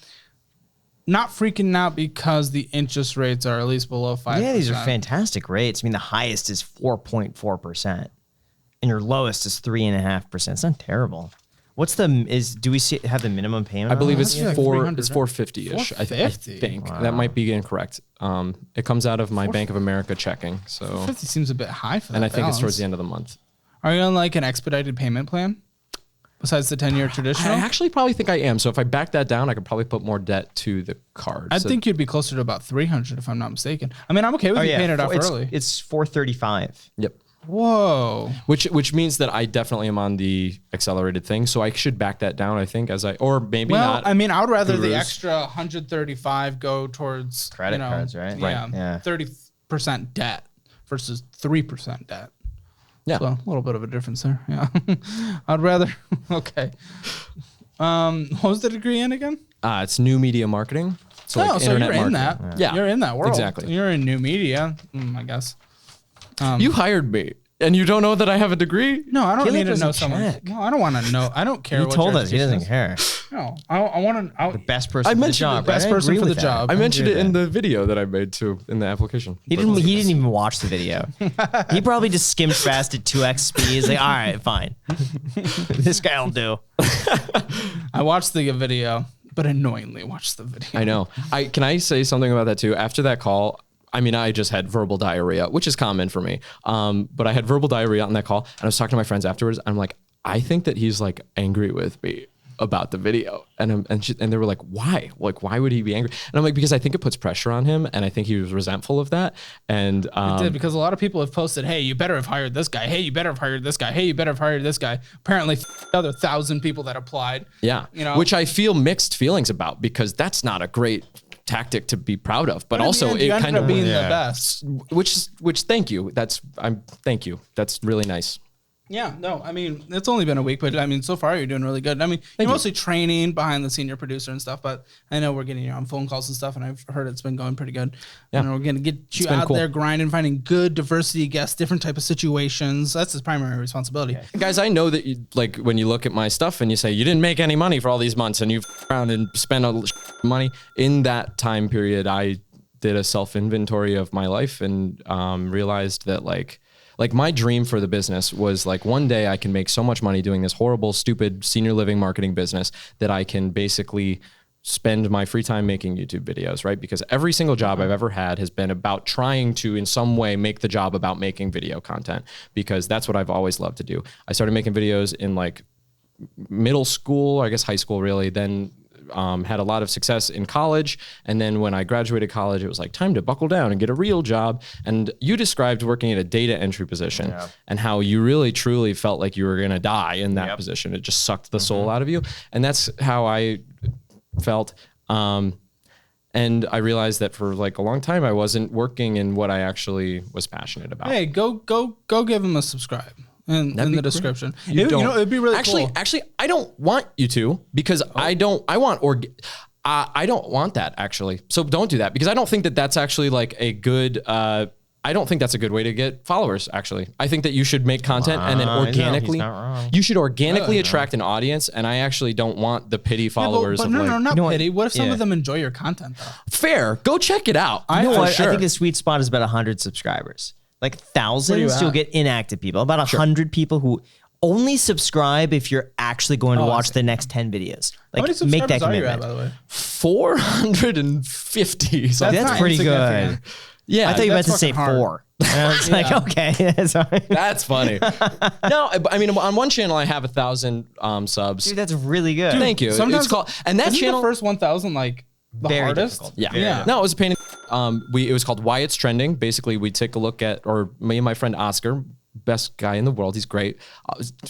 not freaking out because the interest rates are at least below 5%. Yeah, these are fantastic rates. I mean, the highest is 4.4%, and your lowest is 3.5%. It's not terrible. What's do we have the minimum payment? I believe it's like 450-ish. I think that might be incorrect. It comes out of my Bank of America checking. So 450 seems a bit high for that. And I think it's towards the end of the month. Are you on like an expedited payment plan? Besides the 10-year traditional? I actually probably think I am. So if I back that down, I could probably put more debt to the card. I think you'd be closer to about 300 if I'm not mistaken. I mean, I'm okay with you paying it off early. It's 435. Yep. Whoa. Which means that I definitely am on the accelerated thing. So I should back that down, I think, or maybe Well, not. I mean, I would rather the Gurus. extra 135 go towards Credit cards, right? Yeah, Yeah. 30% debt versus 3% debt. Yeah. So a little bit of a difference there. Yeah. I'd rather. Okay. What was the degree in again? It's new media marketing. So like So internet you're in marketing. that. Yeah. You're in that world. Exactly. You're in new media, I guess. You hired me, and you don't know that I have a degree? No, I don't Caleb need to know doesn't someone. check. No, I don't want to know. I don't care. He what told your us he education doesn't is. care. No, I want to. The best person I for the mentioned job. the best right? I person agree for the with that. job. I mentioned it agree in with the video that I made too in the application. He didn't even watch the video. He probably just skimmed fast at 2x speed. He's like, all right, fine. This guy will do. I watched the video, but annoyingly watched the video. I know. Can I say something about that too? After that call, I mean, I just had verbal diarrhea, which is common for me. But I had verbal diarrhea on that call, and I was talking to my friends afterwards. And I'm like, I think that he's like angry with me about the video, and they were like, why? Like, why would he be angry? And I'm like, because I think it puts pressure on him, and I think he was resentful of that. And It did, because a lot of people have posted, hey, you better have hired this guy. Hey, you better have hired this guy. Hey, you better have hired this guy. Apparently, the other 1,000 people that applied. yeah, You know? which I feel mixed feelings about, because that's not a great tactic to be proud of, but in the also end, you it ended kind up of being the best. which thank you. Thank you. That's really nice. Yeah, no, I mean, it's only been a week, but I mean, so far you're doing really good. I mean, you're mostly training behind the senior producer and stuff, but I know we're getting you on phone calls and stuff, and I've heard it's been going pretty good. Yeah. And we're going to get you been out cool. there grinding, finding good diversity guests, different type of situations. That's his primary responsibility. Guys, I know that you, like, when you look at my stuff and you say you didn't make any money for all these months and you've around and spent all this money in that time period, I did a self inventory of my life and realized that like my dream for the business was like one day I can make so much money doing this horrible, stupid senior living marketing business that I can basically spend my free time making YouTube videos, right? Because every single job I've ever had has been about trying to, in some way, make the job about making video content, because that's what I've always loved to do. I started making videos in like middle school, I guess high school really, then had a lot of success in college. And then when I graduated college, it was like time to buckle down and get a real job. And you described working at a data entry position and how you really truly felt like you were going to die in that position. It just sucked the soul out of you. And that's how I felt. And I realized that for like a long time, I wasn't working in what I actually was passionate about. Hey, go give him a subscribe in the great. description. You You know, it'd be really actually, cool. Actually, I don't want you to, because I don't want that actually. So don't do that, because I don't think that that's actually like a good, I don't think that's a good way to get followers. Actually, I think that you should make content and then organically, he's not wrong. you should organically attract an audience. And I actually don't want the pity followers but of no, like, not know what? pity. What if some Yeah. of them enjoy your content though? fair, go check it out. You know For what? sure. I think the sweet spot is about 100 subscribers. Like Where you thousands, at? you'll get inactive people. About 100 people who only subscribe if you're actually going to I watch see. the next 10 videos. How many Like make subscribers that are you at, commitment. by the way? 450. So That's not pretty good. insignificant. yeah, I thought you were about That's to say fucking hard. 4. And I was like, okay. Sorry. that's funny. No, I mean, on one channel I have 1,000 subs. Dude, that's really good. Thank you. Sometimes It's called, and that Isn't channel. the first 1,000 like the Very hardest? difficult. Yeah. Yeah. No, it was a pain. It was called Why It's Trending. Basically, we take a look at, or me and my friend Oscar, best guy in the world. He's great.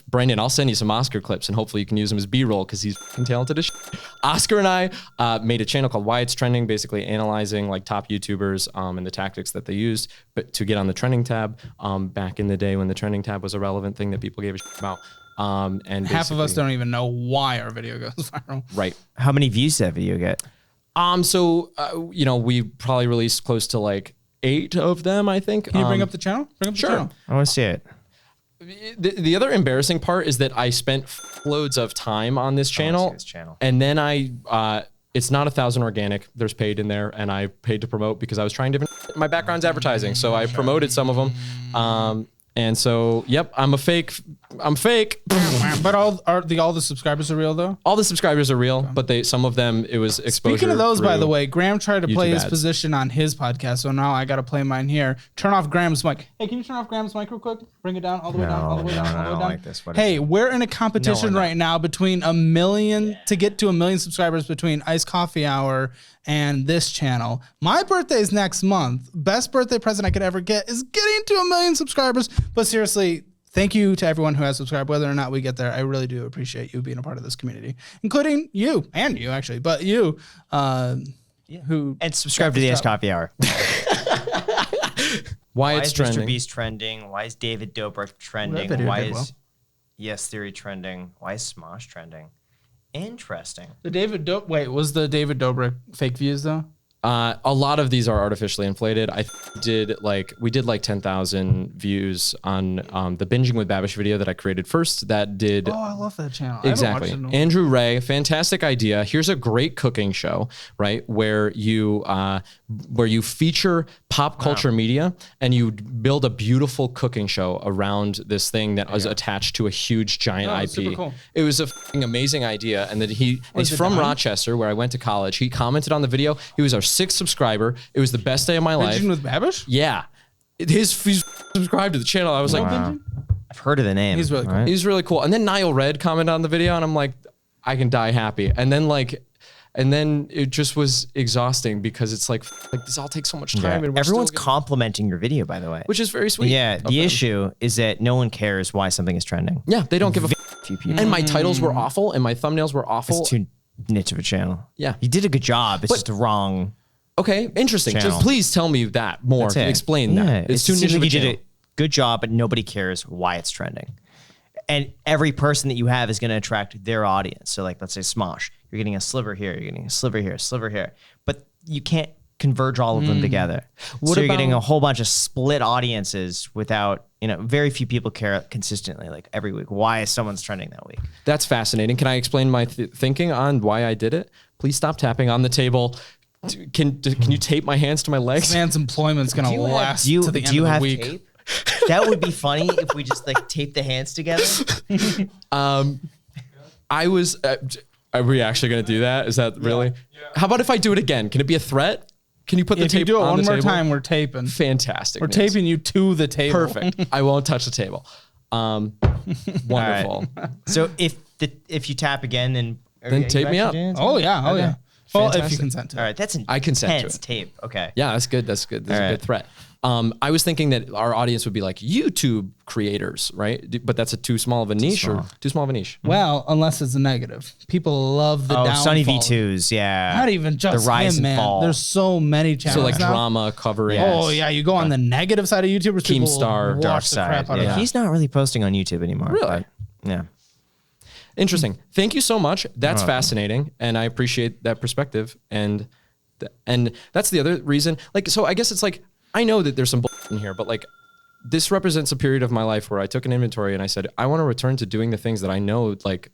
Brandon, I'll send you some Oscar clips and hopefully you can use them as B-roll because he's fucking talented as shit. Oscar and I made a channel called Why It's Trending, basically analyzing like top YouTubers and the tactics that they used but to get on the trending tab back in the day when the trending tab was a relevant thing that people gave a shit about. And Half of us basically- don't even know why our video goes viral. Right. How many views did that video get? So, you know, we probably released close to like 8 of them, I think. Can you bring up the channel? Bring up the sure. channel. I want to see it. The other embarrassing part is that I spent loads of time on this channel, this channel. and then it's not 1,000 organic. There's paid in there, and I paid to promote because I was trying different. My background's advertising, so I promoted some of them. And so, yep, I'm a fake I'm fake. But all the subscribers are real though. All the subscribers are real, but some of them it was exposure. Speaking of those, by through the way, Graham tried to play YouTube his ads. position on his podcast, so now I got to play mine here. Turn off Graham's mic. Hey, can you turn off Graham's mic real quick? Bring it down, all the way down, all the way down, all the way down. Like this. What is Hey, it? we're in a competition right now between 1 million to get to 1 million subscribers between Iced Coffee Hour and this channel. My birthday is next month. Best birthday present I could ever get is getting to 1 million subscribers. But seriously, thank you to everyone who has subscribed, whether or not we get there. I really do appreciate you being a part of this community, including you and you actually, but you, who And subscribe to the Iced Coffee Hour. Why Why it's is trending. Mr. Beast trending? Why is David Dobrik trending? video Why did is well. Yes Theory trending? Why is Smosh trending? Interesting. was the David Dobrik fake views though? A lot of these are artificially inflated. We did like 10,000 views on the Binging with Babish video that I created first. That did Oh, I love that channel. I haven't exactly. watched it in a while. Andrew Ray, fantastic idea. Here's a great cooking show, right? Where you feature pop culture media and you build a beautiful cooking show around this thing that was attached to a huge giant Oh, IP. super cool. It was a fucking amazing idea, and that he's it from done? Rochester, where I went to college. He commented on the video. He was our 6th subscriber. It was the best day of my life. Binging with Babish? Yeah, he's subscribed to the channel. I was like, Binging? I've heard of the name. He's really cool. he's really cool. And then Niall Red commented on the video, and I'm like, I can die happy. And then it just was exhausting because it's like this all takes so much time. And we're Everyone's still complimenting your video, by the way. which is very sweet. Yeah, of the them. issue is that no one cares why something is trending. Yeah, they don't give a. Few people. And my titles were awful, and my thumbnails were awful. It's too niche of a channel. Yeah. You did a good job. It's just the wrong. Okay, interesting. Channel. Just please tell me that more. That's it. Explain Yeah, that. It's it too seems niche of like a you did channel. a good job, but nobody cares why it's trending. And every person that you have is going to attract their audience. So, like, let's say Smosh, you're getting a sliver here, you're getting a sliver here, sliver here, but you can't converge all of them together. What So you're getting about- a whole bunch of split audiences without, very few people care consistently, like every week. Why is someone's trending that week? That's fascinating. Can I explain my thinking on why I did it? Please stop tapping on the table. Can you tape my hands to my legs? This man's employment's gonna last do you to the end do you of the have week. tape? That would be funny if we just like tape the hands together. I was. Are we actually going to do that? Is that really? How about if I do it again? Can it be a threat? Can you put the If you tape do it on one the more table? time, we're taping. Fantastic. We're news. taping you to the table. Perfect. I won't touch the table. Wonderful. So if you tap again, then tape me up. Oh yeah. Oh yeah. Well, if you Fantastic. consent to All it. right, that's an I consent to intense it. tape. Okay. Yeah, that's good. That's good. That's All a right. good threat. I was thinking that our audience would be like YouTube creators, right? But that's too small of a niche, or too small of a niche. Well, unless it's a negative. People love the Oh, downfall. Sunny V2s, yeah. Not even just the rise him, and man. fall. There's so many So channels like now. drama covering. Oh yeah, you go on the negative side of YouTubers. People will Keemstar, watch Dark the side. crap out of Yeah. that. He's not really posting on YouTube anymore. Really? but, yeah. Interesting. Thank you so much. That's fascinating, and I appreciate that perspective. And that's the other reason. Like, so I guess it's like I know that there's some bullshit in here, but like this represents a period of my life where I took an inventory and I said I want to return to doing the things that I know like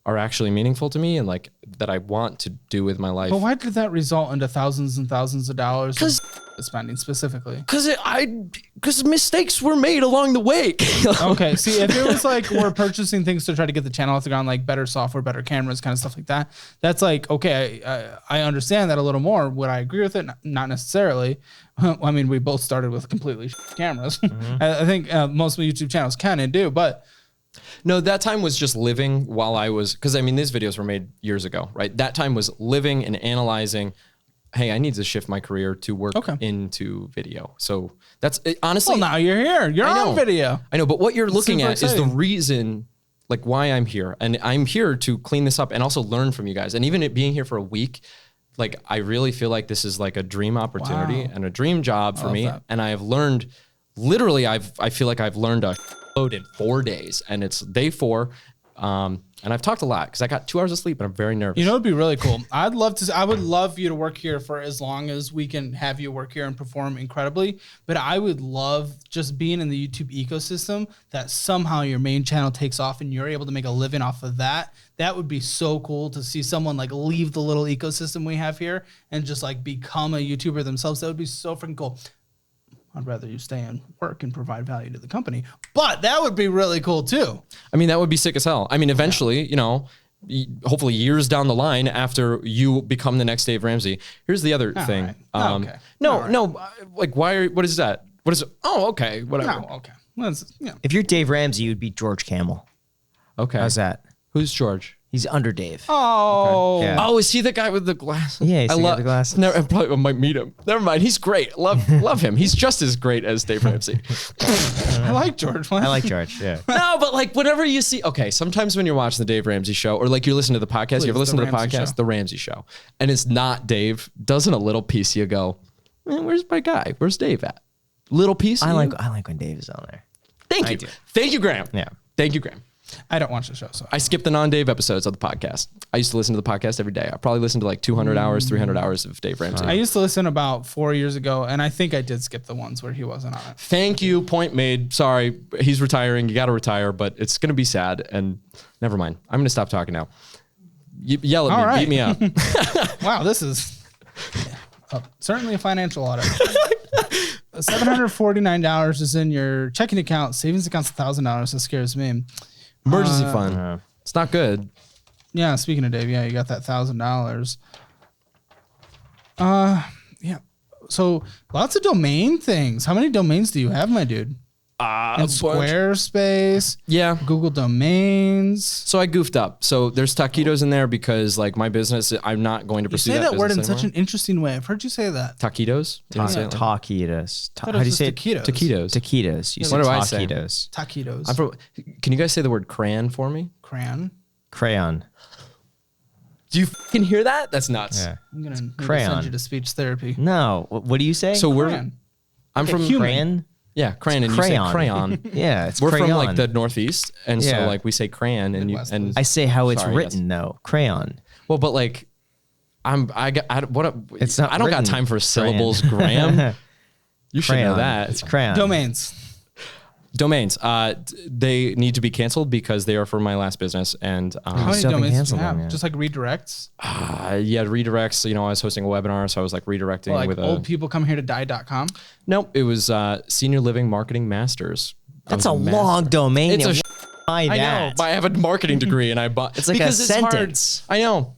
are actually meaningful to me and like that I want to do with my life. But why did that result into thousands and thousands of dollars of spending specifically? Because mistakes were made along the way. Okay, see, if it was like we're purchasing things to try to get the channel off the ground, like better software, better cameras, kind of stuff like that, that's like, okay, I understand that a little more. Would I agree with it? Not necessarily. I mean, we both started with completely cameras. I think most YouTube channels can and do, but No, that time was just living while I was, because I mean, these videos were made years ago, right? That time was living and analyzing. Hey, I need to shift my career to work into video. So that's it, honestly. well, now you're here. You're I know. on video. I know, but what you're looking super at is the exciting. reason, like why I'm here, and I'm here to clean this up and also learn from you guys. And even it being here for a week, like I really feel like this is like a dream opportunity and a dream job for me. that. And I have learned, literally, I feel like I've learned a load in 4 days, and it's day 4. And I've talked a lot because I got 2 hours of sleep and I'm very nervous. You know, it'd be really cool. I would love you to work here for as long as we can have you work here and perform incredibly. But I would love just being in the YouTube ecosystem that somehow your main channel takes off and you're able to make a living off of that. That would be so cool to see someone like leave the little ecosystem we have here and just like become a YouTuber themselves. That would be so freaking cool. I'd rather you stay and work and provide value to the company, but that would be really cool too. I mean, that would be sick as hell. I mean, eventually, you know, hopefully years down the line after you become the next Dave Ramsey. Here's the other thing. Right. No, like what is that? What is it? Oh, okay, whatever. No, okay. Well, If you're Dave Ramsey, you'd be George Kammel. Okay. How's that? Who's George? He's under Dave. Oh. Yeah. Oh, is he the guy with the glasses? Yeah, he's the guy with the glasses. Never, I probably might meet him. Never mind. He's great. Love him. He's just as great as Dave Ramsey. I like George. I like George. Yeah. No, but like whenever you see, okay, sometimes when you're watching the Dave Ramsey show or like you're listening to the podcast, you ever listen to the Ramsey podcast, Show. The Ramsey Show, and it's not Dave, doesn't a little piece of you go, man, where's my guy? Where's Dave at? Little piece of I you? like when Dave is on there. Thank you. Thank you, Graham. Yeah. Thank you, Graham. I don't watch the show, so I skip the non-Dave episodes of the podcast. I used to listen to the podcast every day. I probably listened to like 200 hours, 300 hours of Dave Ramsey. I used to listen about 4 years ago, and I think I did skip the ones where he wasn't on it. Thank you. Point made. Sorry. He's retiring. You got to retire, but it's going to be sad. And never mind. I'm going to stop talking now. Yell at me. right. Beat me up. Wow, this is certainly a financial audit. $749 is in your checking account. Savings account's $1,000. That scares me. Emergency fund. It's not good. Yeah, speaking of Dave, yeah, you got that $1,000. Yeah. So lots of domain things. How many domains do you have, my dude? And Squarespace. Yeah. Google Domains. So I goofed up. So there's taquitos in there because like my business, I'm not going to You pursue say that word in business such anymore. an interesting way. I've heard you say that. Taquitos? Did you say it like- Taquitos. I thought How do you was say it? taquitos? Taquitos. Taquitos. You What said do I say? taquitos. Taquitos. I'm from, can you guys say the word crayon for me? Crayon. Crayon. Do you fucking hear that? That's nuts. Yeah. I'm going to Crayon. send you to speech therapy. No. What do you say? So Crayon. I'm from human. crayon. Yeah, crayon, and crayon. you say crayon. Yeah, it's We're crayon. from like the Northeast, and so Yeah. like we say crayon, and Midwest, and I say how it's Sorry, written though. Crayon. well, but like I It's not I don't got written time for crayon. syllables, Graham. You should know Crayon. that. It's crayon. Domains. Domains, they need to be canceled because they are for my last business, and How many still haven't domains do you canceled them have? yet. Just like redirects? yeah, redirects. You know, I was hosting a webinar, so I was like redirecting Like with old people come here to die.com? Nope, it was Senior Living Marketing Masters. I That's was a master. long domain. It's a name. Buy I know, that. but I have a marketing degree, and I bought. It's like a because hard. sentence. I know.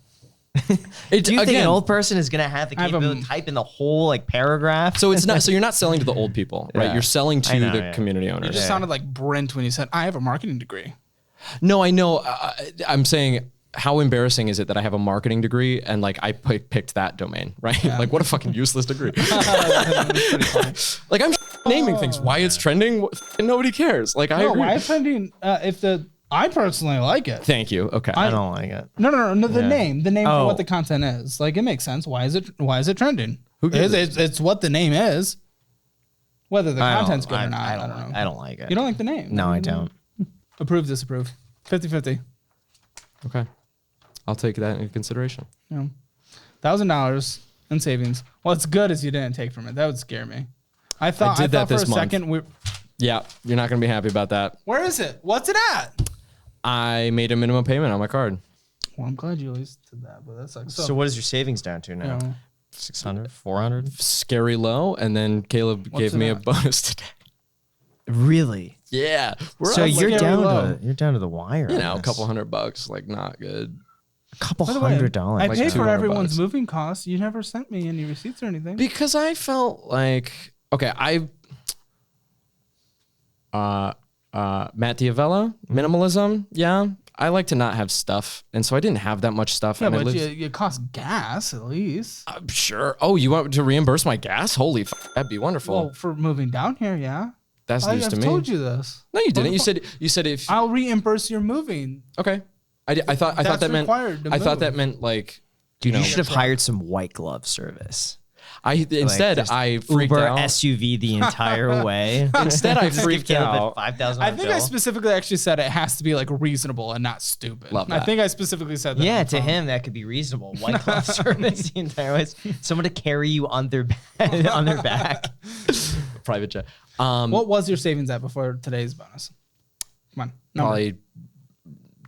Do you think again, an old person is gonna have the I have capability a- to type in the whole like paragraph? So it's not. So you're not selling to the old people, right? Yeah. You're selling to I know, the yeah. community You owners. just sounded like Brent when you said, I have a marketing degree. No, I know. I'm saying, how embarrassing is it that I have a marketing degree and like I picked that domain, right? Like what a fucking useless degree. Like I'm naming things. Why it's trending? Nobody cares. Like I No, agree. why pending? I personally like it. Thank you. Okay. I don't like it. No. The name for Oh. what the content is. Like it makes sense. Why is it trending? Who gives It's what the name is. Whether the I don't- content's good or not, I I don't don't know. I don't like it. You don't like the name? No, I don't. Approve, disapprove. 50-50. Okay. I'll take that into consideration. $1,000 in savings. Well, it's good as you didn't take from it. That would scare me. I thought did that for this a month. second. Yeah, you're not gonna be happy about that. Where is it? What's it at? I made a minimum payment on my card. Well, I'm glad you at least did that, but that sucks. So what is your savings down to now? you know, 600, 400? Scary low, and then Caleb gave it me a at? bonus today. Really? Yeah, we're So up, you're like, down low. to the wire. you on know, a this. couple $100, like not good. a couple by the way, $100. I like paid for 200 everyone's bucks. moving costs. You never sent me any receipts or anything. Because I felt like, okay, Matt Diavella, minimalism. Yeah, I like to not have stuff, and so I didn't have that much stuff. Yeah, and but I it costs gas at least. I'm sure. Oh, you want to reimburse my gas? Holy, that'd be wonderful. Well, for moving down here, yeah. That's news I've to me. told you this. No, you didn't. You said if I'll reimburse your moving. okay. I thought That's that meant. required to I thought move. that meant like. Dude, you know, should have hired some white glove service. Instead just I freaked Uber out. SUV the entire way. Instead I Just give freaked Caleb out. a $5,000 I think bill. I specifically actually said it has to be like reasonable and not stupid. Love I that. think I specifically said that. Yeah, on the to phone. him that could be reasonable. White glove service the entire way. Someone to carry you on their on their back. Private jet. What was your savings at before today's bonus? Come on. number. Probably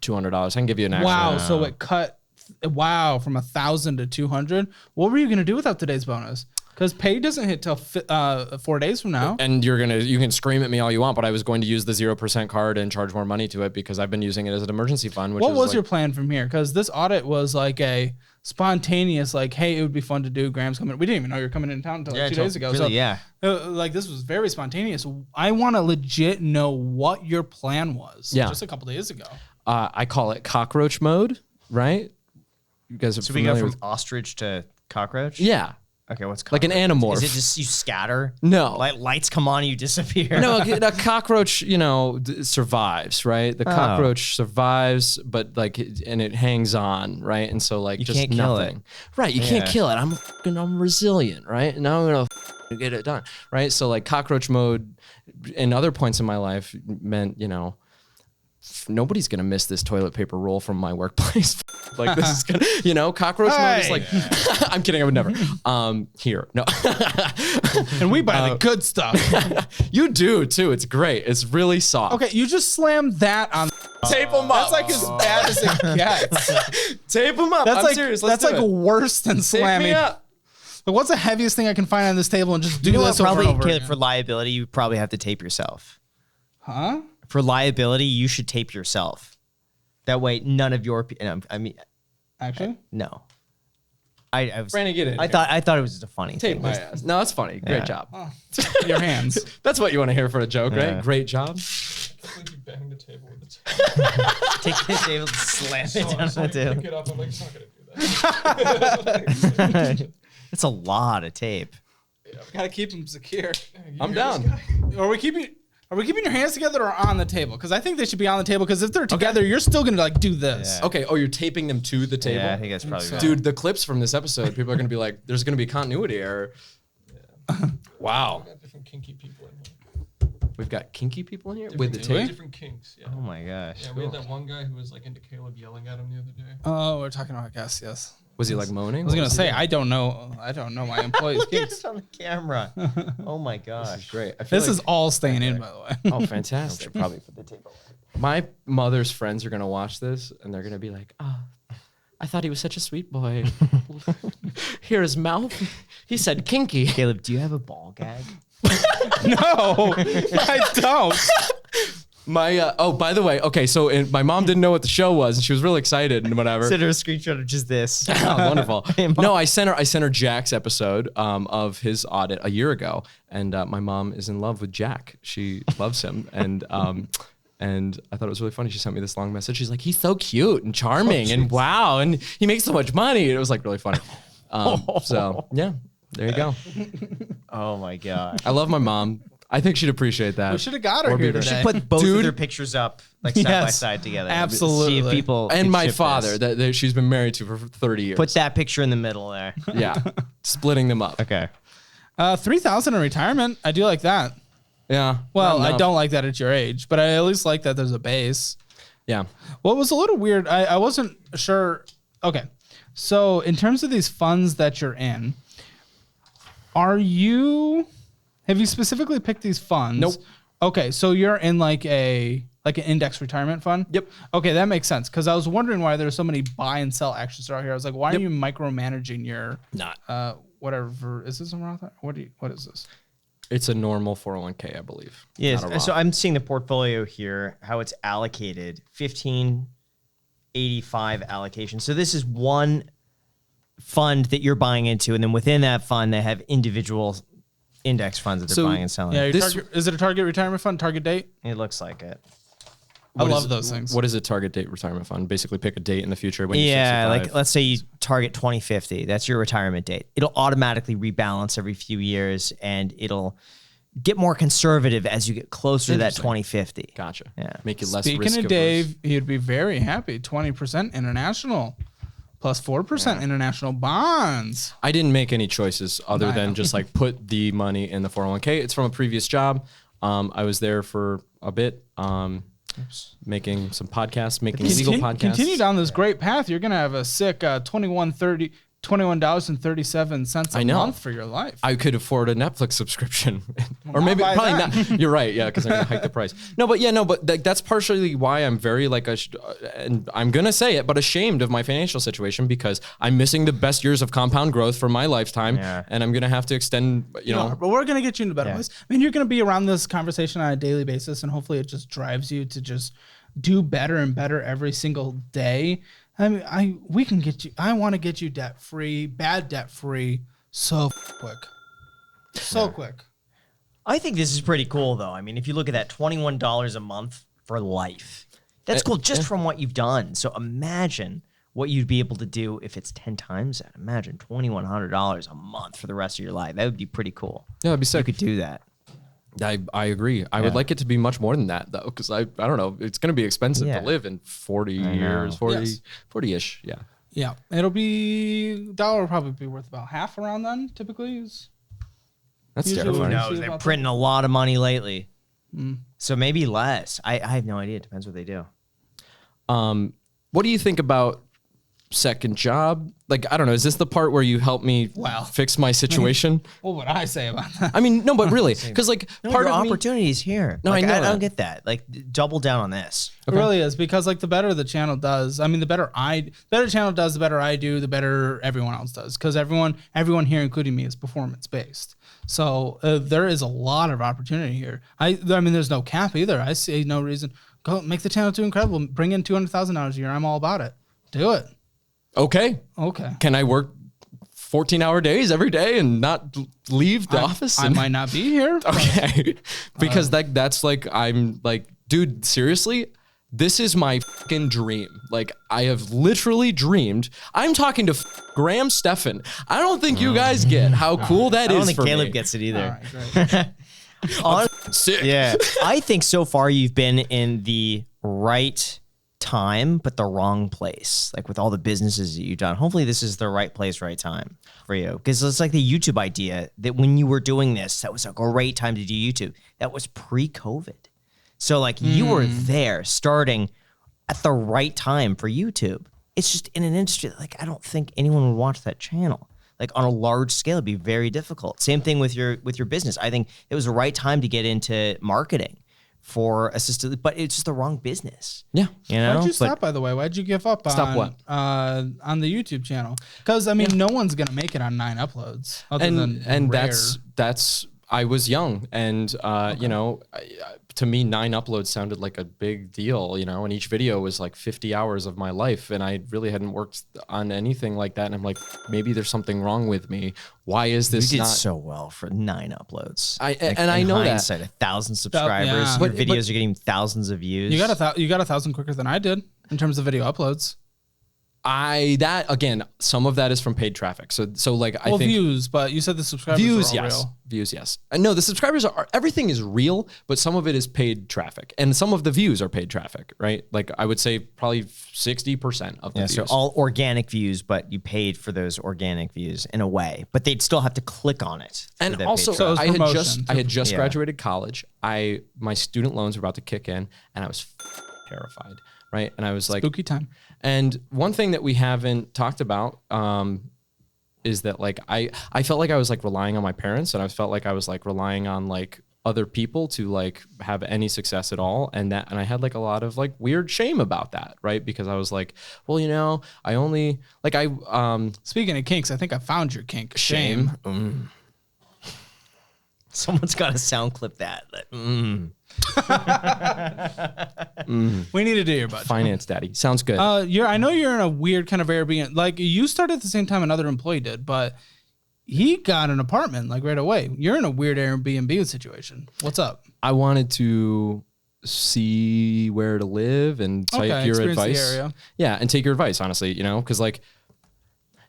$200. I can give you an actual. Wow. So it cut. Wow, from 1,000 to 200. What were you gonna do without today's bonus? Because pay doesn't hit till 4 days from now. And you can scream at me all you want, but I was going to use the 0% card and charge more money to it because I've been using it as an emergency fund. What was your plan from here? Because this audit was like a spontaneous, like, hey, it would be fun to do. Graham's coming. We didn't even know you were coming into town until like 2 days ago. Really, yeah. Like this was very spontaneous. I want to legit know what your plan was. Just a couple days ago. I call it cockroach mode, right? You guys are we go from ostrich to cockroach? Yeah. Okay, what's cockroach? Like an animorph. Is it just you scatter? No. Like lights come on, you disappear. No, a cockroach, survives, right? The cockroach survives, but and it hangs on, right? And so you just can't nothing. Kill it. Right, you can't kill it. I'm resilient, right? And now I'm gonna get it done, right? So cockroach mode in other points in my life meant, nobody's gonna miss this toilet paper roll from my workplace. This is gonna, cockroach mode is like, I'm kidding, I would never. Here, no. And we buy the good stuff. You do too. It's great. It's really soft. Okay, you just slammed that on. Tape them up. That's like as bad as it gets. Tape them up. I'm serious. Let's That's do it. worse than slamming. Tape me up. Like, what's the heaviest thing I can find on this table and just do this over probably, and over Caleb, again? for liability, you probably have to tape yourself. Huh? For liability, you should tape yourself. That way, none of your. Actually, no. I was. Brandon, get in. I thought it was just a funny Tape thing. my ass. No, it's funny. Great job. your hands. That's what you want to hear for a joke, Yeah. right? Great job. Like you bang the table with the table. Take the table, slam it down on the Pick table. it up. I'm like, it's not gonna do that. That's a lot of tape. Gotta keep them secure. I'm down. Are we keeping your hands together or on the table? Because I think they should be on the table. Because if they're together, you're still gonna do this. Yeah. Okay. Oh, you're taping them to the table? Yeah, I think that's probably right. Dude, the clips from this episode, people are going to be like, there's going to be continuity error. Wow. We got different kinky people in here. We've got kinky people in here Different, with the tape. different kinks. Yeah. Oh my gosh. Yeah, we had that one guy who was like into Caleb yelling at him the other day. Oh, we're talking about guests. Yes. Was he like moaning? I was gonna say I don't know my employees' Look at kinks. this on the camera. Oh my gosh. Great. I feel This is all staying in, by the way. Oh, fantastic. Probably put the tape away. My mother's friends are going to watch this and they're going to be like, oh, I thought he was such a sweet boy. Hear his mouth. He said kinky. Caleb, do you have a ball gag? No, I don't. My by the way, okay, so my mom didn't know what the show was and she was really excited and whatever. Send her a screenshot of just this. Oh, wonderful. Hey, Mom. No, I sent her Jack's episode of his audit a year ago, and my mom is in love with Jack. She loves him, and I thought it was really funny. She sent me this long message. She's like, he's so cute and charming, and wow, and he makes so much money. And it was like really funny. So yeah, there you go. Oh my god. I love my mom. I think she'd appreciate that. We should have got her Or here be today. Put both Dude. of their pictures up like side by Yes, side together. absolutely. See if people And can my ship father this. that she's been married to for 30 years. Put that picture in the middle there. Yeah, splitting them up. Okay. 3,000 in retirement. I do like that. Yeah. Well, not I enough. don't like that at your age, but I at least like that there's a base. Yeah. What was a little weird, I wasn't sure. Okay. So in terms of these funds that you're in, have you specifically picked these funds? Nope. Okay. So you're in like an index retirement fund? Yep. Okay. That makes sense. Cause I was wondering why there's so many buy and sell actions out here. I was like, why are you micromanaging your, Not. whatever, is this a Roth? What is this? It's a normal 401k, I believe. Yes. Not a Roth. So I'm seeing the portfolio here, how it's allocated, 1585 allocation. So this is one fund that you're buying into, and then within that fund, they have individual index funds that they're So, buying and selling. Yeah. This- Is it a target retirement fund? Target date? It looks like it. I What love is- those things. What is a target date retirement fund? Basically, pick a date in the future when you're Yeah, 65. like let's say you target 2050. That's your retirement date. It'll automatically rebalance every few years, and it'll get more conservative as you get closer to that Interesting. 2050. Gotcha. Yeah. Make you less Speaking risk of averse. Dave, he'd be very happy. 20% international, plus 4% international bonds. I didn't make any choices other I than know. just like put the money in the 401k. It's from a previous job. I was there for a bit, making some podcasts, making legal podcasts. Continue down this great path. You're gonna have a sick 2130 $21.37 a know. month for your life. I could afford a Netflix subscription, or not maybe by probably then. not. You're right, yeah, because I'm gonna hike the price. No, but that's partially why I'm very like, and I'm gonna say it, but ashamed of my financial situation because I'm missing the best years of compound growth for my lifetime, and I'm gonna have to extend. You know, but we're gonna get you into a better place. I mean, you're gonna be around this conversation on a daily basis, and hopefully, it just drives you to just do better and better every single day. I mean, we can get you. I want to get you debt free, bad debt free, so quick, so quick. I think this is pretty cool, though. I mean, if you look at that, $21 a month for life, that's cool just from what you've done. So imagine what you'd be able to do if it's 10 times that. Imagine $2,100 a month for the rest of your life. That would be pretty cool. Yeah, that'd be sick. You could do that. I agree. I would like it to be much more than that though, because I don't know. It's going to be expensive to live in 40 years, 40-ish. Yeah. Yeah, it'll be dollar will probably be worth about half around then. Typically, That's Usually Who terrifying. knows? They're printing a lot of money lately. So maybe less. I have no idea. It depends what they do. What do you think about second job? Like, I don't know. Is this the part where you help me fix my situation? what would I say about that? I mean, no, but really, because like part your of me, opportunities here. No, Like, I know I don't that. get that. Like, double down on this. It really is, because like the better the channel does, I mean, the better channel does, the better I do, the better everyone else does, because everyone here, including me, is performance based. So there is a lot of opportunity here. I mean, there's no cap either. I see no reason. Go make the channel too incredible. Bring in $200,000 a year. I'm all about it. Do it. Okay. Can I work 14-hour days every day and not leave the office? I might not be here. Okay. Because that's like, I'm like, dude, seriously, this is my fucking dream. Like, I have literally dreamed. I'm talking to Graham Stephan. I don't think you guys get how cool that I is don't think for Caleb me. gets it either. All right, great. Sick. Yeah. I think so far you've been in the right time, but the wrong place. Like with all the businesses that you've done. Hopefully this is the right place, right time for you. Because it's like the YouTube idea that when you were doing this, that was a great time to do YouTube. That was pre-COVID. So like you were there starting at the right time for YouTube. It's just in an industry that like I don't think anyone would watch that channel. Like on a large scale, it'd be very difficult. Same thing with your business. I think it was the right time to get into marketing for assisted, but it's just the wrong business. Yeah. You know? Why'd you stop, by the way? Why'd you give up Stop what? On the YouTube channel? Because I mean, no one's gonna make it on 9 uploads. Other than rare. that's I was young, and you know, to me, 9 uploads sounded like a big deal, you know, and each video was like 50 hours of my life, and I really hadn't worked on anything like that, and I'm like, maybe there's something wrong with me. Why is this You did not so well for 9 uploads. and I know that. 1,000 subscribers. yeah. Your But- videos are getting thousands of views. You got 1,000 quicker than I did in terms of video uploads. That again, some of that is from paid traffic. So like I Well, think views, but you said the subscribers views, are all yes. real. Views, yes. No, the subscribers are everything is real, but some of it is paid traffic, and some of the views are paid traffic, right? Like I would say probably 60% of the Yeah, views. so all organic views, but you paid for those organic views in a way, but they'd still have to click on it. for And that also, paid So it was traffic. promotion, I had just Yeah. graduated college. My student loans were about to kick in, and I was terrified, right? And I was like, Spooky time. and one thing that we haven't talked about is that like I felt like I was like relying on my parents, and I felt like I was like relying on like other people to like have any success at all, and I had like a lot of like weird shame about that, right? Because I was like, well, you know, I only like Speaking of kinks, I think I found your kink. shame. Someone's got to sound clip that. We need to do your budget. Finance daddy sounds good. I know you're in a weird kind of Airbnb. Like you started at the same time another employee did, but he got an apartment like right away. You're in a weird Airbnb situation. What's up? I wanted to see where to live and take your experience the advice. area. Yeah, and take your advice, honestly, you know, because like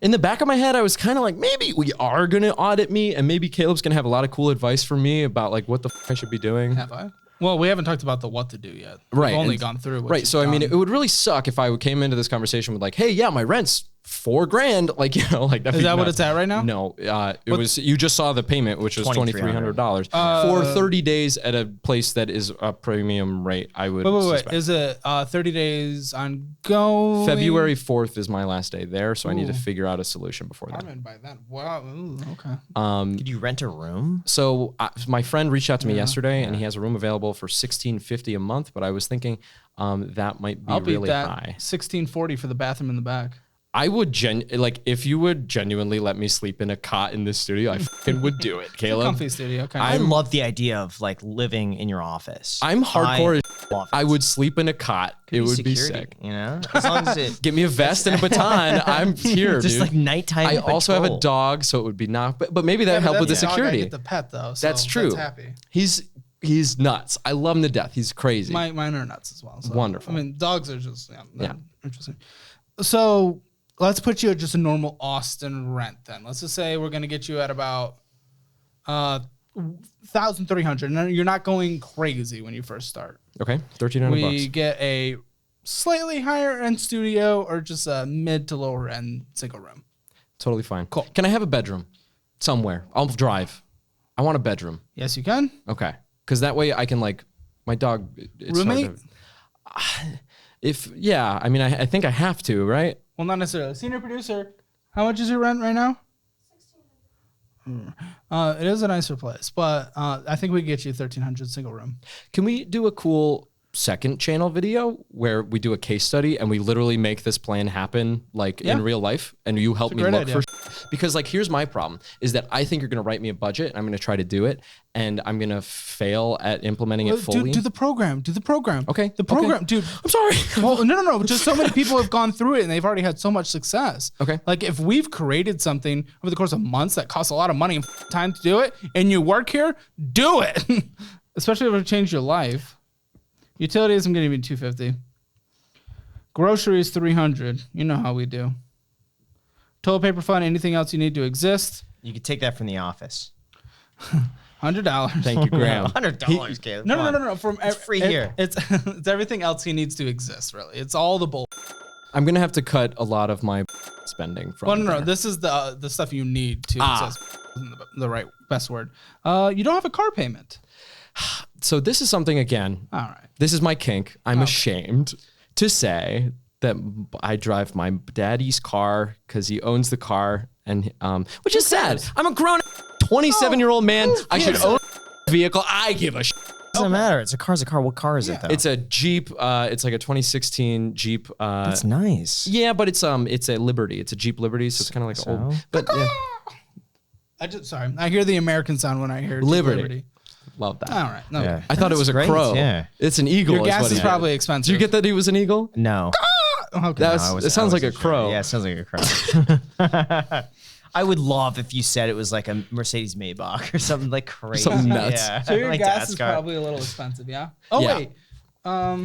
in the back of my head, I was kind of like, maybe we are going to audit me, and maybe Caleb's going to have a lot of cool advice for me about like what the I should be doing. Have I? Well, we haven't talked about the what to do yet. Right. We've only and- gone through what Right. you've So, I mean, done. it would really suck if I came into this conversation with like, hey, yeah, my rent's $4,000, like, you know, like Is that what it's at right now? No, it was, you just saw the payment, which was $2,300 for 30 days at a place that is a premium rate. I would suspect. Is it 30 days ongoing? February 4th is my last day there, so I need to figure out a solution before that. I'm in by then. Wow. Ooh, okay. Could you rent a room? So my friend reached out to me yesterday, and he has a room available for $1,650 a month. But I was thinking that might be really high. $1,640 for the bathroom in the back. I would if you would genuinely let me sleep in a cot in this studio, I fucking would do it, Caleb. Comfy studio. Okay. I love the idea of like living in your office. I'm hardcore. Love it. I would sleep in a cot. It would be sick. You know, as long as it Get me a vest and a baton. I'm here, just dude. like nighttime. I also have a dog, so it would be not. But maybe that helped with the security. I get the pet though. So That's true. That's happy. He's nuts. I love him to death. He's crazy. Mine are nuts as well. So, Wonderful. I mean, dogs are just interesting. So let's put you at just a normal Austin rent then. Let's just say we're gonna get you at about $1,300, and you're not going crazy when you first start. Okay, $1,300 We bucks. get a slightly higher end studio or just a mid to lower end single room. Totally fine. Cool. Can I have a bedroom somewhere? I'll drive. I want a bedroom. Yes, you can. Okay, because that way I can my dog. It's Roommate? hard to- I mean, I think I have to, right? Well, not necessarily. Senior producer, how much is your rent right now? It is a nicer place, but I think we can get you 1,300 single room. Can we do a cool second channel video where we do a case study and we literally make this plan happen in real life, and you help me look for because here's my problem is that I think you're going to write me a budget and I'm going to try to do it and I'm going to fail at implementing it fully. Do the program. Okay. The program, dude. I'm sorry. Well, no. Just so many people have gone through it and they've already had so much success. Okay. Like if we've created something over the course of months that costs a lot of money and time to do it, and you work here, do it. Especially if it changed your life. Utilities, I'm going to give you $250. Groceries, $300. You know how we do. Toilet paper fund, anything else you need to exist, You could take that from the office. $100. Thank you, Graham. $100, Caleb. No. From It's free here. It's it's everything else he needs to exist. Really, it's all the bull. I'm going to have to cut a lot of my spending from. Well, no. there. This is the stuff you need to. Isn't the right best word. You don't have a car payment. So this is something again. All right. This is my kink. I'm ashamed to say that I drive my daddy's car because he owns the car, and which is sad. I'm a grown 27-year-old man. I should own a vehicle. I give a shit. Doesn't matter. It's a car's a car. What car is it though? It's a Jeep. It's like a 2016 Jeep. That's nice. Yeah, but it's a Liberty. It's a Jeep Liberty, so it's kind of like old. But yeah. I hear the American sound when I hear Liberty. Love that. All right. No. Yeah. I thought it was a great, crow. yeah. It's an eagle. Your gas what is he probably had. expensive. Did you get that he was an eagle? No. Okay. It sounds like a crow. Yeah, it sounds like a crow. I would love if you said it was like a Mercedes Maybach or something like crazy. Something nuts. Yeah. So your Like gas dad's is car. probably a little expensive, yeah? Oh, Yeah. wait.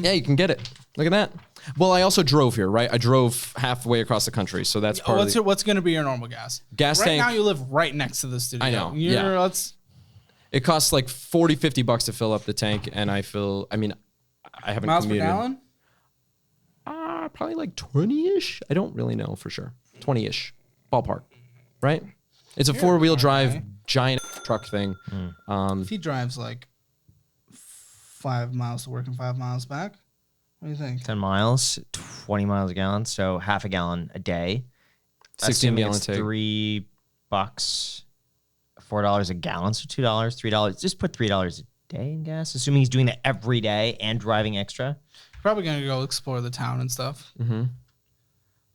Yeah, you can get it. Look at that. Well, I also drove here, right? I drove halfway across the country, so that's part of What's going to be your normal gas? Gas right tank. now you live right next to the studio. I know, yeah. It costs like $40-$50 to fill up the tank, and I haven't Miles per commuted. gallon? Probably like 20-ish. I don't really know for sure. 20-ish. Ballpark. Right? It's a four-wheel drive giant truck thing. If he drives like 5 miles to work and 5 miles back, what do you think? 10 miles, 20 miles a gallon, so half a gallon a day. 16 Assuming gallon it's tank. $3, $4 a gallon, so $2, $3. Just put $3 a day in gas, assuming he's doing that every day and driving extra. Probably going to go explore the town and stuff. Mm-hmm.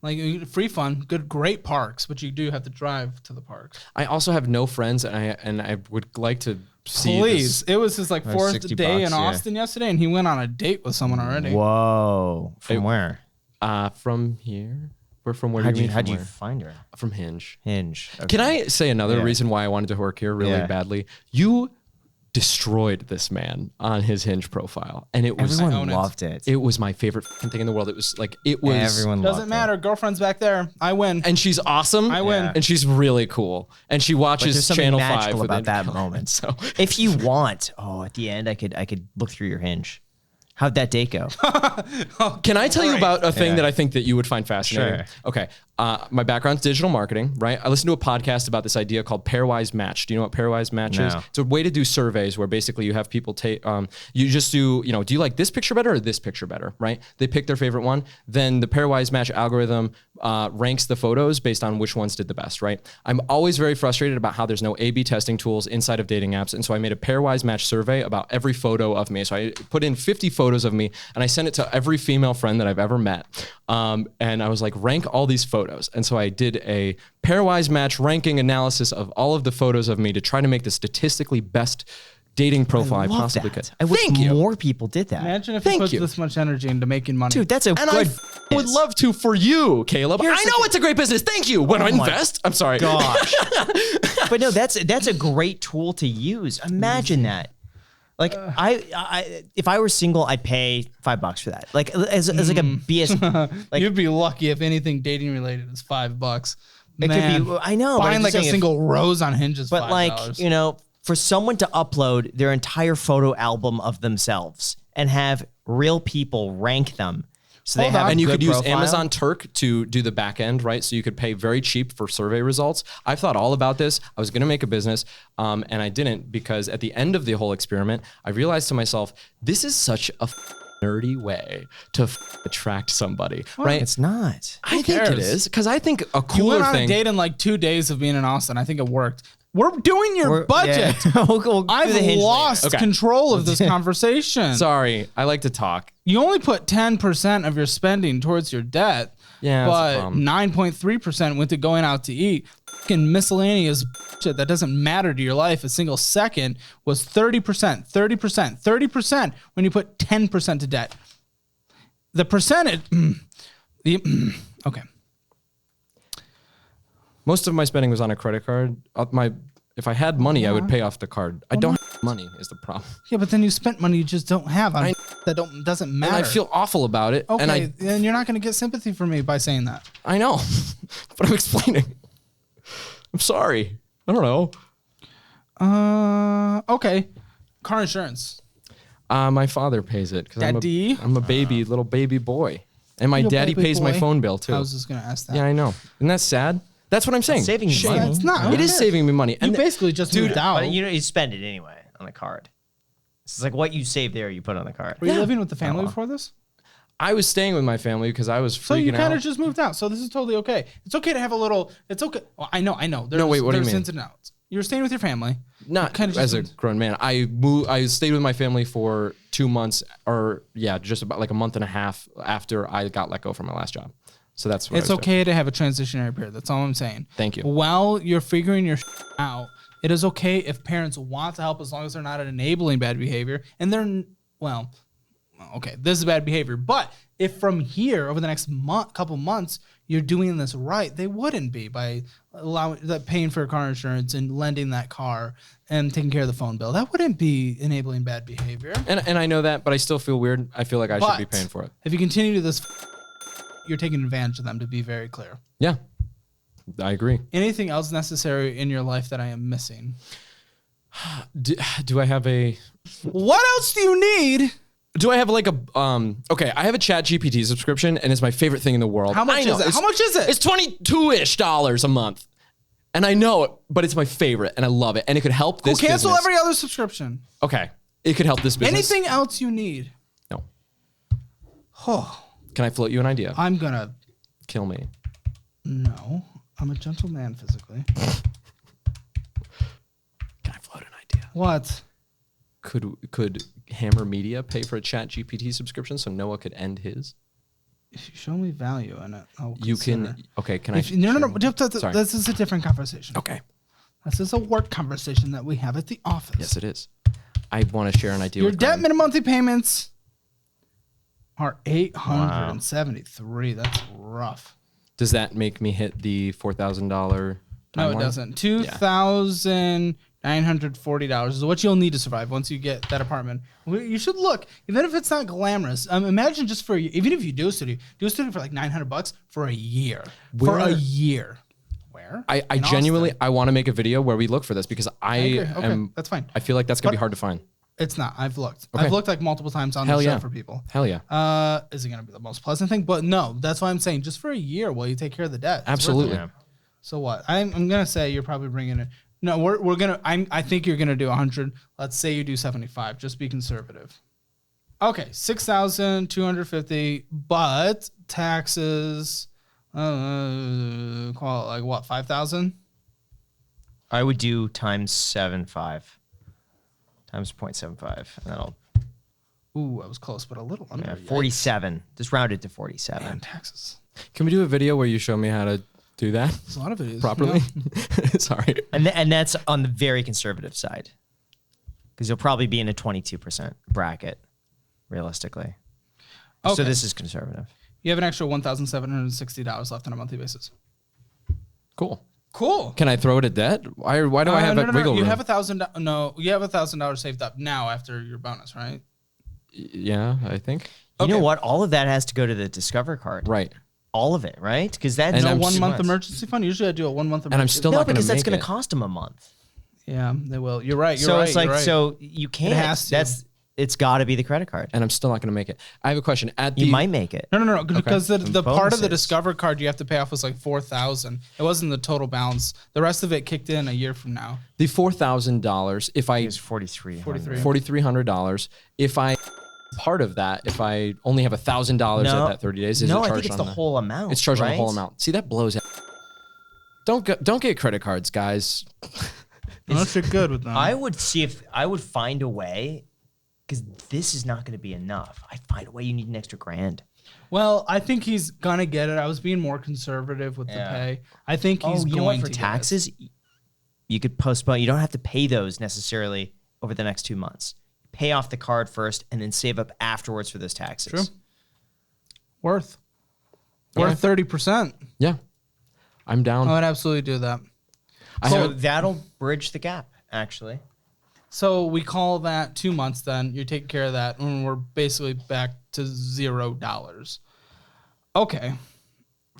Like free fun, great parks, but you do have to drive to the parks. I also have no friends, and I would like to see Please. this. It was his like fourth $60 day in yeah. Austin yesterday, and he went on a date with someone already. Whoa. From where? From here. We're from where? Do you mean How'd you where? find her? From Hinge. Hinge. Okay. Can I say another Yeah. reason why I wanted to work here really Yeah. badly? You destroyed this man on his Hinge profile, and it was Everyone loved it. It was my favorite fucking thing in the world. It was like it was. Everyone loved Doesn't matter. Girlfriend's back there. I win. And she's awesome. I win. And she's really cool. And she But watches there's something Channel magical 5 about that Indie moment. So If you want, at the end, I could look through your Hinge. How'd that date go? Can I tell you about a thing that I think that you would find fascinating? Sure. Okay. My background's digital marketing, right? I listened to a podcast about this idea called pairwise match. Do you know what pairwise match is? No. It's a way to do surveys where basically you have people take, you just do, do you like this picture better or this picture better, right? They pick their favorite one. Then the pairwise match algorithm ranks the photos based on which ones did the best, right? I'm always very frustrated about how there's no A/B testing tools inside of dating apps. And so I made a pairwise match survey about every photo of me. So I put in 50 photos of me and I sent it to every female friend that I've ever met. And I was like, rank all these photos. And so I did a pairwise match ranking analysis of all of the photos of me to try to make the statistically best dating profile I possibly could. I wish more people did that. Imagine if you put this much energy into making money. Dude, that's a And good I would love to for you, Caleb. I know it's a great business. Thank you. When I invest, I'm sorry. gosh. But no, that's a great tool to use. Imagine that. Like I if I were single, I'd pay $5 for that. Like as like a BS. Like You'd be lucky if anything dating related is $5. it could be. I know. but I'm Buying just like a saying single rose on Hinge is But $5. like, for someone to upload their entire photo album of themselves and have real people rank them. So they have And you a could good use profile. Amazon Turk to do the back end, right? So you could pay very cheap for survey results. I've thought all about this. I was going to make a business, and I didn't because at the end of the whole experiment, I realized to myself, this is such a nerdy way to attract somebody, right? It's not. I think it is because I think a You cooler went on thing. a date in like 2 days of being in Austin. I think it worked. We're doing your budget. Yeah. We'll do I've the Hinge lost later. Okay. control of this conversation. Sorry, I like to talk. You only put 10% of your spending towards your debt. Yeah, that's a but problem. 9.3% went to going out to eat. Fucking miscellaneous shit that doesn't matter to your life a single second was 30%, 30%, 30% when you put 10% to debt. The percentage, okay. Most of my spending was on a credit card. If I had money, I would pay off the card. I don't have money is the problem. Yeah, but then you spent money you just don't have on doesn't matter. And I feel awful about it. okay, And and you're not going to get sympathy from me by saying that. I know, but I'm explaining. I'm sorry. I don't know. Okay. Car insurance. My father pays it because Daddy? I'm a baby, little baby boy. And my Little daddy baby pays my boy. phone bill too. I was just going to ask that. Yeah, I know. Isn't that sad? That's what I'm saying. saving you Shame. money. It's not. It is saving me money. You And basically just moved out. But you spend it anyway on the card. It's like what you save there, you put on the card. Were you living with the family before this? I was staying with my family because I was freaking So you kind out. of just moved out. So this is totally okay. It's okay to have a little. It's okay. Well, I know. No, wait, what do you there's mean? ins and outs. You were staying with your family. Not Kinda as a just- grown man. I stayed with my family for 2 months, or just about like a month and a half after I got let go from my last job. So that's what It's okay to have a transitionary period. That's all I'm saying. Thank you. While you're figuring your out, it is okay if parents want to help as long as they're not enabling bad behavior. And they're, well, okay, this is bad behavior. But if from here over the next couple months you're doing this right, they wouldn't be by paying for car insurance and lending that car and taking care of the phone bill. That wouldn't be enabling bad behavior. And I know that, but I still feel weird. I feel like I should be But paying for it. if you continue to this, you're taking advantage of them, to be very clear. Yeah, I agree. Anything else necessary in your life that I am missing? Do I have a? What else do you need? Do I have like a? Okay, I have a Chat GPT subscription, and it's my favorite thing in the world. How much I know, is it? it's- How much is it? It's $22-ish a month, and I know it, but it's my favorite, and I love it, and it could help this. Cancel business. every other subscription. Okay, it could help this business. Anything else you need? No. Oh, Can I float you an idea? I'm gonna. Kill me. No, I'm a gentleman physically. Can I float an idea? What? Could Hammer Media pay for a Chat GPT subscription so Noah could end his? If you show me value in it, I'll You consider. can. Okay, can I? No. Sorry. This is a different conversation. Okay. This is a work conversation that we have at the office. Yes, it is. I want to share an idea. Your with debt Graham. minimum monthly payments are $873. That's rough. Does that make me hit the $4,000? No, it doesn't. $2,940 is what you'll need to survive once you get that apartment. You should look, even if it's not glamorous. Imagine just for even if you do a studio for like $900 for a year. For a year. Where? I In genuinely Austin. I want to make a video where we look for this because I agree. Okay, am. that's fine. I feel like that's gonna be hard to find. It's not. I've looked. Okay. I've looked like multiple times on Hell the show yeah. for people. Hell yeah. Is it going to be the most pleasant thing? But no, that's why I'm saying just for a year while you take care of the debt. It's worth Absolutely. it. So what? I'm going to say you're probably bringing it. No, we're going to, I think you're going to do 100. Let's say you do 75. Just be conservative. Okay. 6,250, but taxes, call it like what? 5,000? I would do times 7.5. Times 0.75. And that'll Ooh, I was close, but a little under. 47. Just round it to 47. Man, taxes. Can we do a video where you show me how to do that There's a lot of videos. properly? Sorry. And that's on the very conservative side. Because you'll probably be in a 22% bracket, realistically. So Okay. this is conservative. You have an extra $1,760 left on a monthly basis. Cool. Cool. Can I throw it at debt? Why do I have a wiggle You room? have $1,000. No, you have $1,000 saved up now after your bonus, right? Yeah, I think. You know Okay. what? All of that has to go to the Discover card. Right. All of it, right? Because that's And No I'm 1 month 2 months. emergency fund. Usually I do a 1 month emergency. And I'm still No, not going to because that's make going it. to cost them a month. Yeah, they will. You're right. You're So right. it's like, you're right. so you can't. has to. It's got to be the credit card. And I'm still not going to make it. I have a question. At the You might make it. No, because the part of the bonuses. Discover card you have to pay off was like 4,000. It wasn't the total balance. The rest of it kicked in a year from now. the $4,000, if I It's 43. $4,300, if I part of that, if I only have $1,000 at that 30 days, is it No, charged I think it's on the that? whole amount. It's charged on the right? whole amount. See, that blows out. Don't get credit cards, guys. Unless you're good with them. I would see if I would find a way, because this is not going to be enough. I find a way. You need an extra grand. Well, I think he's gonna get it. I was being more conservative with the pay. I think he's you know going what? For to taxes, you could postpone. You don't have to pay those necessarily over the next 2 months. Pay off the card first, and then save up afterwards for those taxes. True. Worth 30%. Yeah. I'm down. I would absolutely do that. So that'll bridge the gap, actually. So we call that 2 months. Then you're taking care of that, and we're basically back to $0. Okay.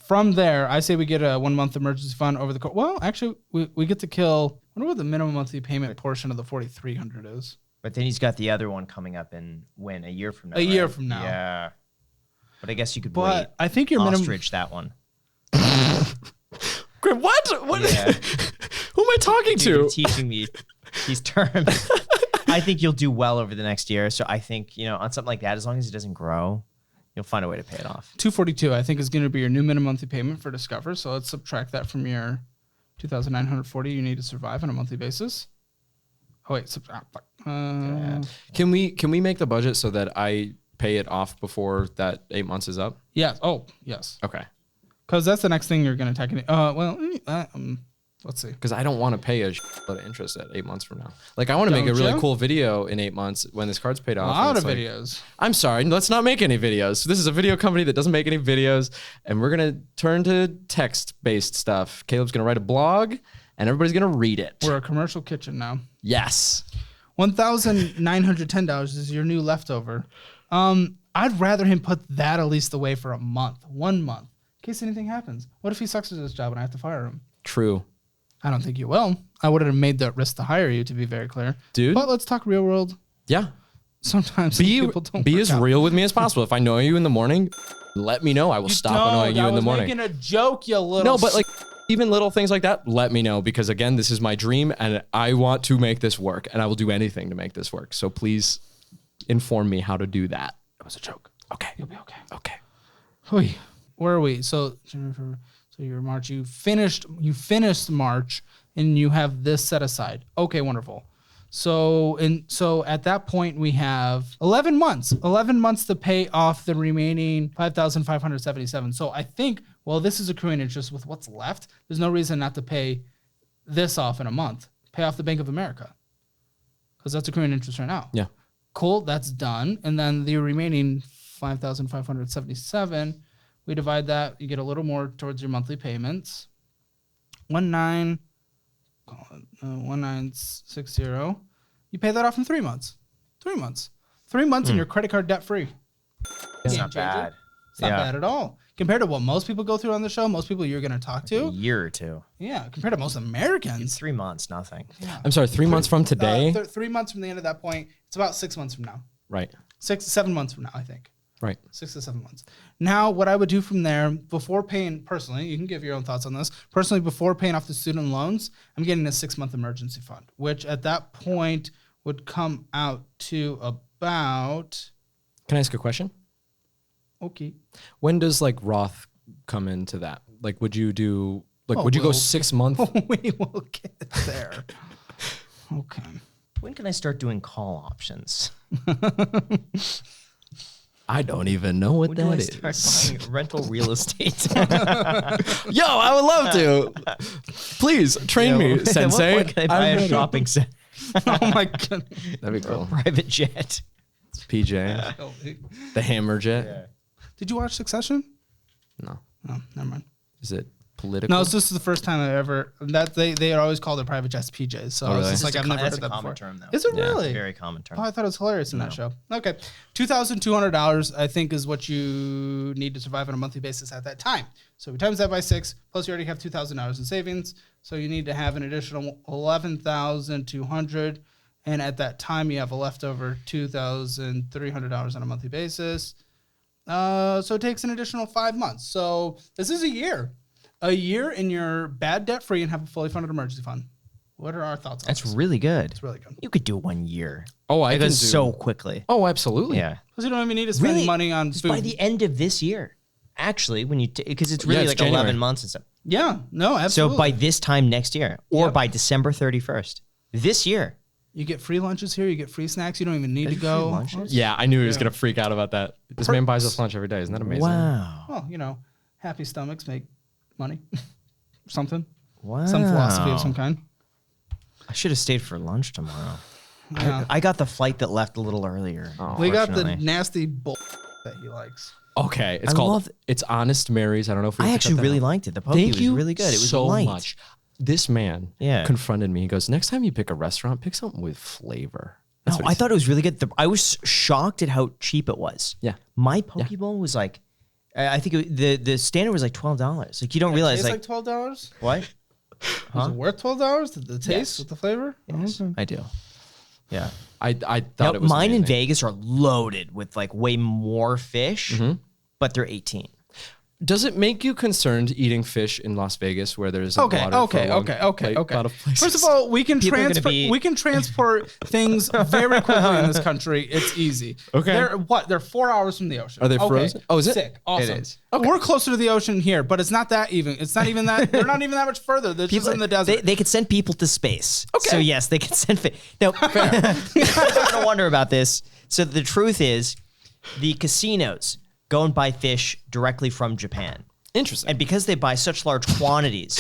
From there, I say we get a 1 month emergency fund over the course. Well, actually, we get to kill. I wonder what the minimum monthly payment portion of the 4,300 is. But then he's got the other one coming up in a year from now. A year right? from now. Yeah. But I guess you could wait. But I think your minimum. Ostrich that one. What? What? Yeah. Who am I talking Dude, you're to? teaching me these terms. I think you'll do well over the next year. So I think, on something like that, as long as it doesn't grow, you'll find a way to pay it off. 242, I think, is going to be your new minimum monthly payment for Discover. So let's subtract that from your 2,940 you need to survive on a monthly basis. Oh wait, Can we make the budget so that I pay it off before that 8 months is up? yes. Oh yes, Okay. because that's the next thing you're going to take. Let's see. Because I don't want to pay a lot of interest at 8 months from now. Like, I want to make a Don't really you? cool video in 8 months when this card's paid A off. lot and of it's like, videos. I'm sorry, let's not make any videos. This is a video company that doesn't make any videos, and we're gonna turn to text-based stuff. Caleb's gonna write a blog, and everybody's gonna read it. We're a commercial kitchen now. Yes. $1,910 is your new leftover. I'd rather him put that at least away for a month, 1 month, in case anything happens. What if he sucks at his job and I have to fire him? True. I don't think you will. I would have made that risk to hire you, to be very clear. Dude. But let's talk real world. Yeah. Sometimes Be people don't be work as out. real with me as possible. If I annoy you in the morning, let me know. I will stop annoying you in the morning. I was making a joke, you little. No, but like even little things like that, let me know, because again, this is my dream and I want to make this work, and I will do anything to make this work. So please inform me how to do that. It was a joke. Okay. You'll be okay. Okay. Oy. Where are we? So you're March. You finished March, and you have this set aside. Okay, wonderful. So at that point we have 11 months. 11 months to pay off the remaining 5,577. So I think, well, this is accruing interest with what's left. There's no reason not to pay this off in a month. Pay off the Bank of America, because that's accruing interest right now. Yeah. Cool, that's done. And then the remaining 5,577, we divide that, you get a little more towards your monthly payments. 1960. You pay that off in 3 months. 3 months. 3 months and your credit card debt free. It's Game not changer. bad. It's not Yeah. bad at all. Compared to what most people go through on the show, most people you're going to talk A to. year or two. Yeah, compared to most Americans. 3 months, nothing. I'm sorry, 3 months from today? 3 months from the end of that point. It's about 6 months from now. Right. 7 months from now, I think. Right. 6 to 7 months. Now, what I would do from there, before paying, personally, you can give your own thoughts on this. Personally, before paying off the student loans, I'm getting a 6-month emergency fund, which at that point would come out to about... Can I ask a question? Okay. When does like Roth come into that? Like, would you do, like, Oh, would you go well, 6 months? We will get there. Okay. When can I start doing call options? I don't even know what When do I that start is. buying rental real estate? Yo, I would love to. Please train me, At what sensei. point can I buy I'm a ready. shopping center? Oh my goodness. That'd be cool. Private jet. PJ, the hammer jet. Did you watch Succession? No. No, never mind. Is it political? No, this is the first time I ever that they always call their private jets PJs. So Oh, it's really? just like I've never That's heard a that common before. term, though. Is it Yeah. really? Very common term. Oh, I thought it was hilarious in that show. Okay. $2,200, I think, is what you need to survive on a monthly basis at that time. So we times that by 6, plus you already have $2,000 in savings. So you need to have an additional $11,200. And at that time, you have a leftover $2,300 on a monthly basis. So it takes an additional 5 months. So this is a year. A year and you're bad debt free and have a fully funded emergency fund. What are our thoughts on That's this? really good. It's really good. You could do 1 year. Oh, I It can goes do so quickly. Oh, absolutely. Yeah. Because you don't even need to spend money on Just food. by the end of this year. Actually, when you because it's really it's like January. 11 months and stuff. Yeah, no, absolutely. So by this time next year, or Yep. by December 31st, this year. You get free lunches here. You get free snacks. You don't even need to go. lunches? Yeah, I knew he was gonna freak out about that. This man buys us lunch every day. Isn't that amazing? Wow. Well, you know, happy stomachs make money. Something. Wow. Some philosophy of some kind. I should have stayed for lunch tomorrow. Yeah. I got the flight that left a little earlier. We got the unfortunately. nasty bull that he likes. Okay, it's I called love- it's Honest Mary's. I don't know if we I have to actually cut that really out. liked it. The poke Thank was you really good. It was so light. much. This man confronted me. He goes, "Next time you pick a restaurant, pick something with flavor." That's No, what he I thought it was really good. I was shocked at how cheap it was. Yeah. My poke bowl was like, I think the standard was like $12. Like you don't realize Tastes like like $12. what? Was it worth $12? The taste Yes. with the flavor? Yes, I do. Yeah. I thought Now, it was mine in amazing. Vegas are loaded with like way more fish, but they're 18. Does it make you concerned eating fish in Las Vegas where there's water for a long, like, lot of places? First of all, we can People are gonna transfer. be- We can transport things very quickly in this country. It's easy. Okay. They're 4 hours from the ocean. Are they Okay. frozen? Oh, is it? Sick. Awesome. It is. We're closer to the ocean here, but it's not that even. It's not even that. They're not even that much further. They're just in the desert. They could send people to space. Okay. So yes, they could send. No, I don't wonder about this. So the truth is, the casinos go and buy fish directly from Japan, Interesting. and because they buy such large quantities,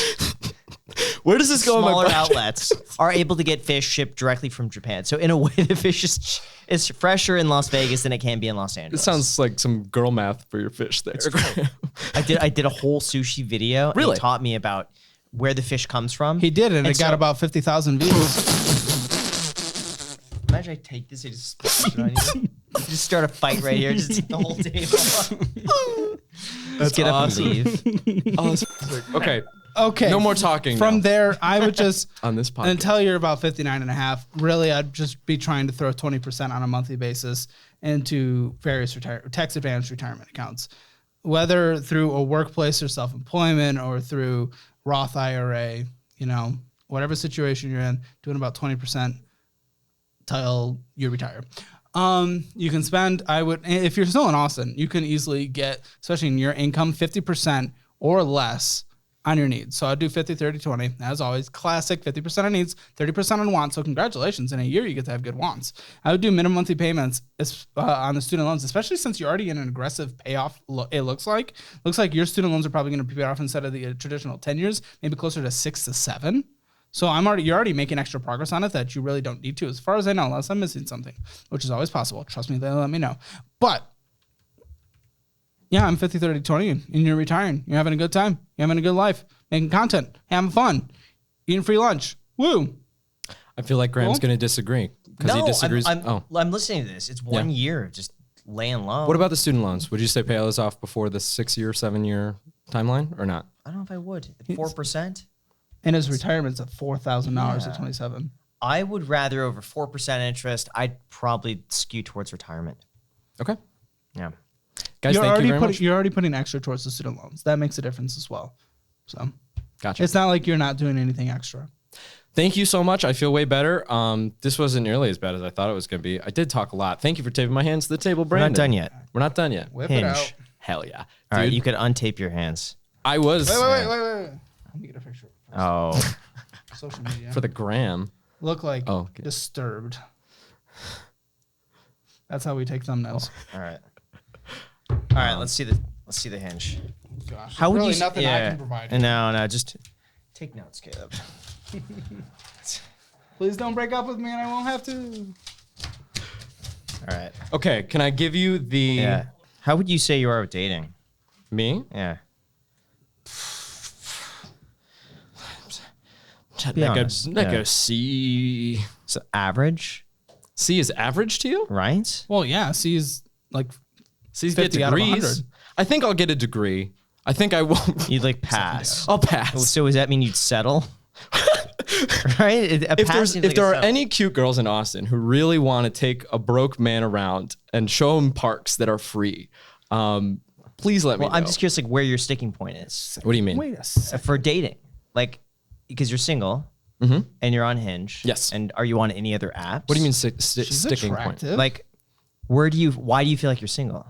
Where does this go? in my smaller budget? outlets are able to get fish shipped directly from Japan. So in a way, the fish is fresher in Las Vegas than it can be in Los It Angeles. sounds like some girl math for your fish there. I did a whole sushi video. And Really? it taught me about where the fish comes from. He did, and it got so- about 50,000 views. Imagine I take this and just splash it on you. Just start a fight right here. Just take the whole table. Let's get up and leave. Oh, that's- okay. Okay. No more talking From now. there, I would just On this podcast. until you're about 59 and a half, really, I'd just be trying to throw 20% on a monthly basis into various tax advantage retirement accounts, whether through a workplace or self-employment or through Roth IRA, you know, whatever situation you're in, doing about 20% till you retire. You can spend, if you're still in Austin, you can easily get, especially in your income, 50% or less on your needs. So I'd do 50, 30, 20. As always, classic 50% on needs, 30% on wants. So congratulations. In a year, you get to have good wants. I would do minimum monthly payments on the student loans, especially since you're already in an aggressive payoff. It looks like your student loans are probably going to be paid off instead of the traditional 10 years, maybe closer to 6 to 7. So you're already making extra progress on it that you really don't need to, as far as I know, unless I'm missing something, which is always possible. Trust me, they'll let me know. But yeah, I'm 50, 30, 20, and you're retiring. You're having a good time. You're having a good life, making content, having fun, eating free lunch. Woo! I feel like Graham's going to disagree because he disagrees. I'm listening to this. It's 1 year of just laying low. What about the student loans? Would you say pay those off before the 6 year, 7 year timeline or not? I don't know if I would. 4%. And his retirement's at $4,000 at 27. I would rather over 4% interest. I'd probably skew towards retirement. Okay. Yeah. Guys, thank you very much. You're already putting extra towards the student loans. That makes a difference as well. So Gotcha. it's not like you're not doing anything extra. Thank you so much. I feel way better. This wasn't nearly as bad as I thought it was going to be. I did talk a lot. Thank you for taping my hands to the table, We're Brandon. not done yet. We're not done yet. Whip Hinge. it out. Hell yeah. All right, Dude, you could untape your hands. I was Wait. Let me get a picture. Oh. Social media. for the gram. Look like Oh, okay. disturbed. That's how we take thumbnails. All right. All right, let's see the hinge. Gosh, How would really you nothing I can provide you. No, just take notes, Caleb. Please don't break up with me and I won't have to. All right. Okay, can I give you the Yeah. How would you say you are with dating? me? Yeah. Like honest. a C. So average, C is average to you? right? Well, yeah, C is like C's get 50 out of degrees. 100. I think I'll get a degree. I think I won't. You'd like pass. I'll pass. So does that mean you'd settle? Right? If there are any cute girls in Austin who really want to take a broke man around and show him parks that are free, please let me know. I'm just curious, like where your sticking point is What do you mean? wait a second. for dating, like because you're single and you're on Hinge. Yes. And are you on any other apps? What do you mean She's sticking point? attractive. Like, why do you feel like you're single?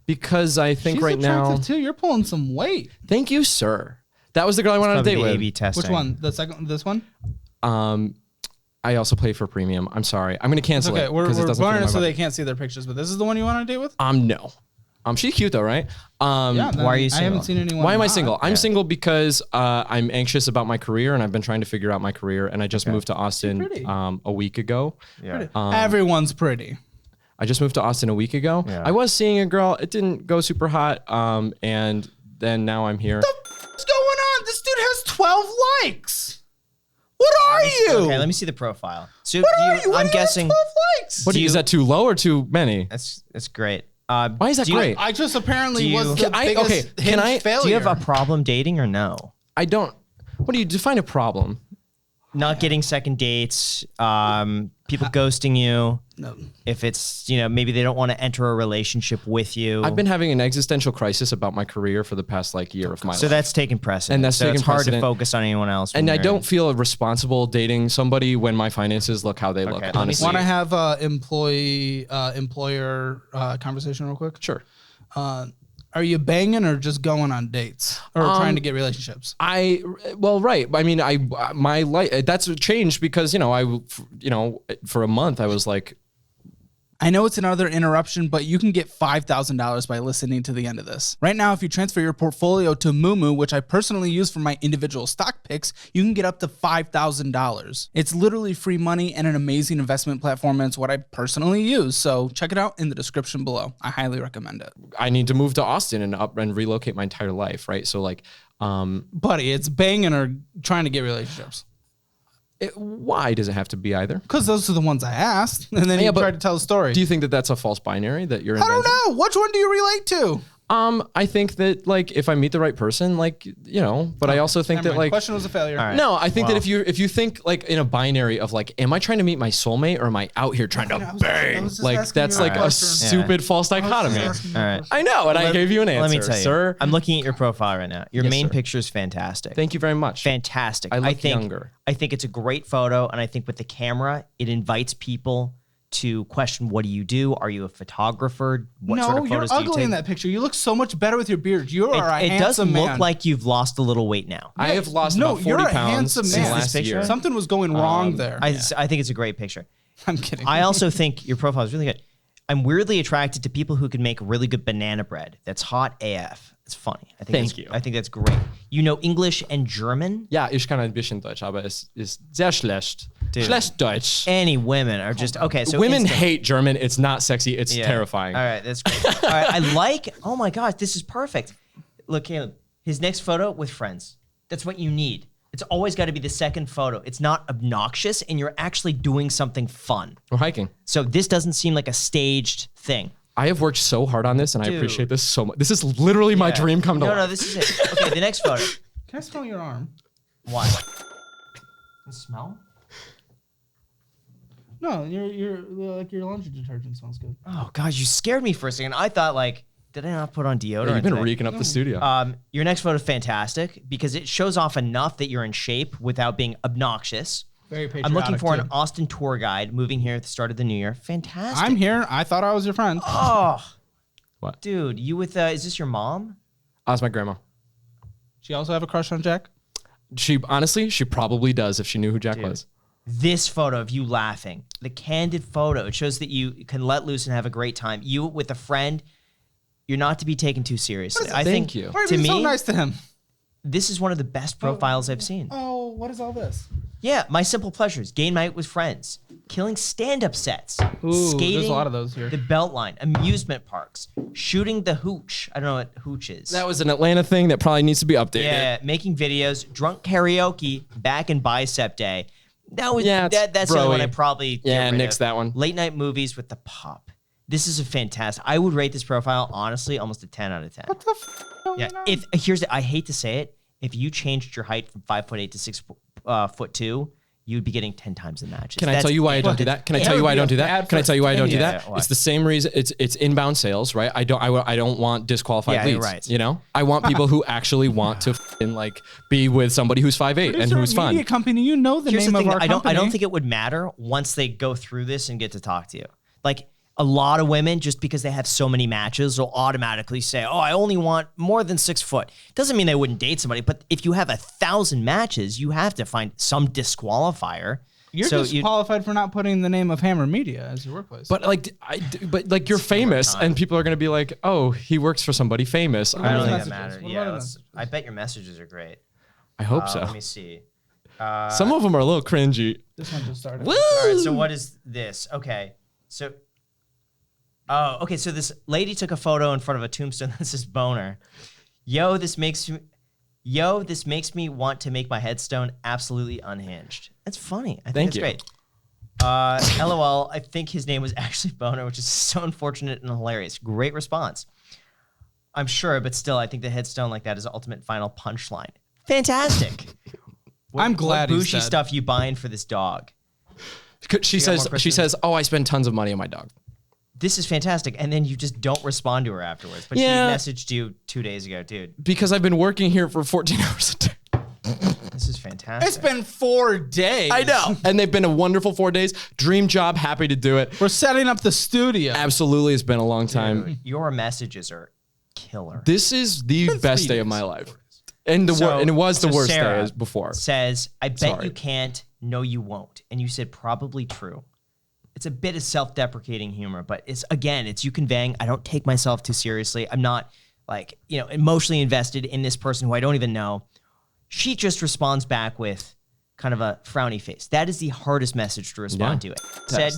Because I think She's right now. attractive too. You're pulling some weight. Thank you, sir. That was the girl I went on a Probably date the with. A/B testing. Which one? The second? This one? I also play for premium. I'm sorry. I'm gonna It's cancel okay. it We're because it doesn't fit in blurring my it so budget. they can't see their pictures. But this is the one you want on a date with? No. She's cute though, right? Yeah. why are you I haven't single? seen anyone. Why am I not. single? I'm single because I'm anxious about my career and I've been trying to figure out my career. And I just moved to Austin pretty. a week ago. Yeah. Everyone's pretty. I just moved to Austin a week ago. Yeah. I was seeing a girl. It didn't go super hot. And then now I'm here. What's going on? This dude has 12 likes. What are you? Okay, let me see the profile. So What are you? Why I'm do you have guessing 12 likes. What is that too low or too many? that's great. Why is that do you- great? I just apparently Do you- was the I- biggest okay, can Hinge I- failure. Do you have a problem dating or no? I don't. What do you define a problem? Not getting second dates, people ghosting you. No. If it's, maybe they don't want to enter a relationship with you. I've been having an existential crisis about my career for the past year of my life. So that's taking precedent. And that's so taking it's hard precedent. to focus on anyone else. And when I you're- don't feel responsible dating somebody when my finances look how they look. let me Honestly, Want to have a employer conversation real quick? sure. Are you banging or just going on dates or trying to get relationships? Right. I mean, my life that's changed because for a month I was like, I know it's another interruption, but you can get $5,000 by listening to the end of this. Right now, if you transfer your portfolio to Moomoo, which I personally use for my individual stock picks, you can get up to $5,000. It's literally free money and an amazing investment platform, and it's what I personally use. So check it out in the description below. I highly recommend it. I need to move to Austin and relocate my entire life, right? So like, Buddy, it's banging or trying to get relationships. why does it have to be either? Because those are the ones I asked, and then you but tried to tell a story. Do you think that that's a false binary that you're? I don't know. Which one do you relate to? I think that like if I meet the right person, but I also think Never that mind. like Question was a failure. All right. no, I think that if you think like in a binary of like, am I trying to meet my soulmate or am I out here trying to bang? Like that's like a stupid false dichotomy. All right. I know, and I gave you an answer. Let me tell you, sir. I'm looking at your profile right now. Your Yes, main sir. picture is fantastic. Thank you very much. Fantastic. I look think, younger. I think it's a great photo, and I think with the camera, it invites people to question, what do you do? Are you a photographer? What sort of you're photos do you ugly take? in that picture. You look so much better with your beard. You are a It does handsome look man. like you've lost a little weight now. I have lost No, about you're 40 a pounds handsome since man. last This year. picture? Something was going wrong there. I think it's a great picture. I'm kidding. I also think your profile is really good. I'm weirdly attracted to people who can make really good banana bread. That's hot AF. It's funny. Thank you. I think that's great. You know English and German? Ja, ich kann ein bisschen Deutsch, aber es ist sehr schlecht. Dude. Schlecht Deutsch. Any women are just okay. So Women instant- hate German. It's not sexy. It's Yeah. terrifying. All right, that's great. All right, I like. Oh my gosh, this is perfect. Look, Caleb, his next photo with friends. That's what you need. It's always got to be the second photo. It's not obnoxious, and you're actually doing something fun. Or hiking. So this doesn't seem like a staged thing. I have worked so hard on this, and Dude. I appreciate this so much. This is literally my dream come to life. No, this is it. Okay, the next photo. Can I smell your arm? Why? The smell? No, your laundry detergent smells good. Oh God, you scared me for a second. I thought like, did I not put on deodorant? You've been today? reeking up the studio. Your next photo is fantastic because it shows off enough that you're in shape without being obnoxious. Very patriotic. I'm looking for too. an Austin tour guide moving here at the start of the new year. Fantastic. I'm here. I thought I was your friend. Oh, What? dude, you with is this your mom? That's my grandma. She also have a crush on Jack? She probably does if she knew who Jack was. This photo of you laughing, the candid photo, it shows that you can let loose and have a great time. You with a friend, you're not to be taken too seriously. I think Thank you. Why are to you so me, nice to him? this is one of the best profiles I've seen. Oh, what is all this? Yeah, my simple pleasures: game night with friends, killing stand-up sets, Ooh, skating, there's a lot of those here. the Beltline, amusement parks, shooting the hooch. I don't know what hooch is. That was an Atlanta thing that probably needs to be updated. Yeah, making videos, drunk karaoke back in Bicep Day. That was Yeah, it's that's the only one broy. I probably get Yeah, rid nix of. that one. Late night movies with the pop. This is a fantastic. I would rate this profile honestly almost a 10 out of 10. What the f? Yeah, if here's the, I hate to say it, if you changed your height from 5'8" to 6'2", you'd be getting 10 times the matches. Can I tell you why I don't do that? Can I tell you why I don't do that? Can I tell you why I don't do that? why? It's the same reason. It's inbound sales, right? I don't want disqualified Yeah, you're leads. right. You know, I want people who actually want to like be with somebody who's 5'8" and who's fun. Media company, you know the Here's name the thing, of our I company. don't think it would matter once they go through this and get to talk to you. Like a lot of women, just because they have so many matches, will automatically say, "Oh, I only want more than 6 foot." Doesn't mean they wouldn't date somebody, but if you have 1,000 matches, you have to find some disqualifier. You're So disqualified for not putting the name of Hammer Media as your workplace. But like you're famous, and people are gonna be like, "Oh, he works for somebody famous." I don't think that messages? matters. What Yeah, about let's- I bet your messages are great. I hope so. Let me see. Some of them are a little cringy. this one just started. All right, so what is this? Okay, so. Oh, okay. So this lady took a photo in front of a tombstone that says boner. Yo, this makes me want to make my headstone absolutely unhinged. That's funny. I think Thank that's great. LOL. I think his name was actually Boner, which is so unfortunate and hilarious. Great response. I'm sure, but still, I think the headstone like that is the ultimate final punchline. Fantastic. I'm glad what he's bougie dead. stuff you buying for this dog. She got more says, questions? "Oh, I spend tons of money on my dog." This is fantastic. And then you just don't respond to her afterwards. But Yeah. she messaged you 2 days ago, dude. Because I've been working here for 14 hours a day. This is fantastic. It's been 4 days. I know. And they've been a wonderful 4 days. Dream job. Happy to do it. We're setting up the studio. Absolutely. It's been a long time. Dude, your messages are killer. This is the best day of my life. And So- and it was the so worst Sarah day as before. Says, I bet Sorry. you can't. No, you won't. And you said probably true. It's a bit of self-deprecating humor, but it's you conveying, I don't take myself too seriously. I'm not like, emotionally invested in this person who I don't even know. She just responds back with kind of a frowny face. That is the hardest message to respond to. It said,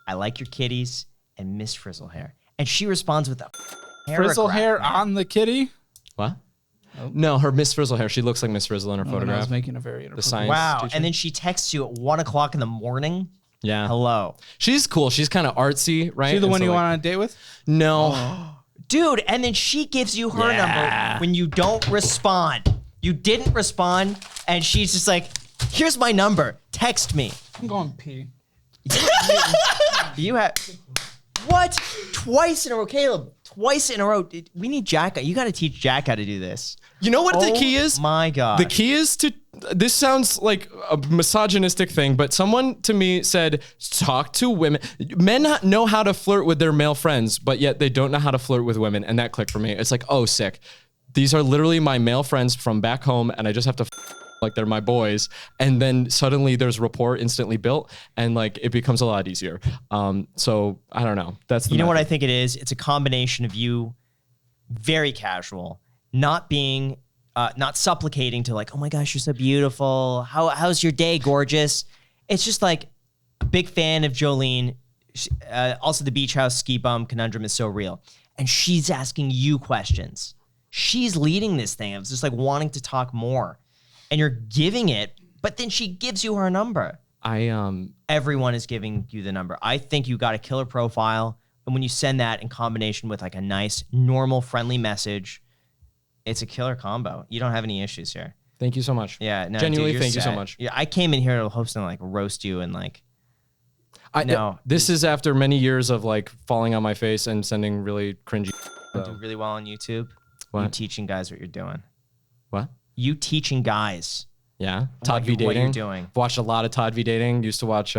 I like your kitties and Miss Frizzle Hair. And she responds with a Frizzle paragraph, hair man. on the kitty. What? No, her Miss Frizzle hair. She looks like Miss Frizzle in her Oh, and I photograph. was making a very The inappropriate. science Wow. teacher. And then she texts you at 1 o'clock in the morning. Yeah. Hello. She's cool. She's kind of artsy, right? She the And one so, you like, want on a date with? No. Dude, and then she gives you her number when you don't respond. You didn't respond, and she's just like, here's my number. Text me. I'm going pee. You have what? Twice in a row, Caleb. Twice in a row. We need Jack. You got to teach Jack how to do this. You know what the key is? My God. The key is to, this sounds like a misogynistic thing, but someone to me said, talk to women. Men know how to flirt with their male friends, but yet they don't know how to flirt with women. And that clicked for me. It's like, oh, sick. These are literally my male friends from back home, and I just have to like they're my boys. And then suddenly there's rapport instantly built, and like it becomes a lot easier. So I don't know. That's the You know what I method. think it is? It's a combination of you very casual, not being, not supplicating to like, oh my gosh, you're so beautiful. How's your day, gorgeous? It's just like a big fan of Jolene. Also, the beach house ski bum conundrum is so real. And she's asking you questions. She's leading this thing. I was just like wanting to talk more. and you're giving it, but then she gives you her number. Everyone is giving you the number. I think you got a killer profile. And when you send that in combination with like a nice, normal, friendly message, it's a killer combo. You don't have any issues here. Thank you so much. Yeah, no, genuinely, dude, thank you so set. much. Yeah, I came in here to host and like roast you and like. This is after many years of like falling on my face and sending really cringy. You do really well on YouTube. What? You teaching guys what you're doing. What? You teaching guys. Yeah, Todd V Dating. What you're doing. Watched a lot of Todd V Dating. Used to watch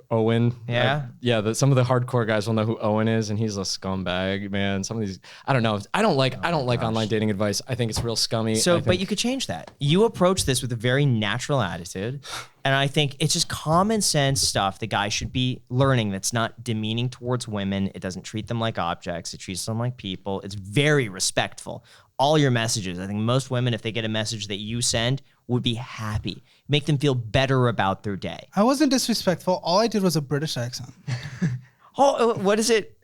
Owen. Yeah? Some of the hardcore guys will know who Owen is, and he's a scumbag, man. Some of these, I don't know. I don't like online dating advice. I think it's real scummy. But you could change that. You approach this with a very natural attitude, and I think it's just common sense stuff the guy should be learning that's not demeaning towards women. It doesn't treat them like objects. It treats them like people. It's very respectful. All your messages, I think most women, if they get a message that you send, would be happy. Make them feel better about their day. I wasn't disrespectful. All I did was a British accent. What is it?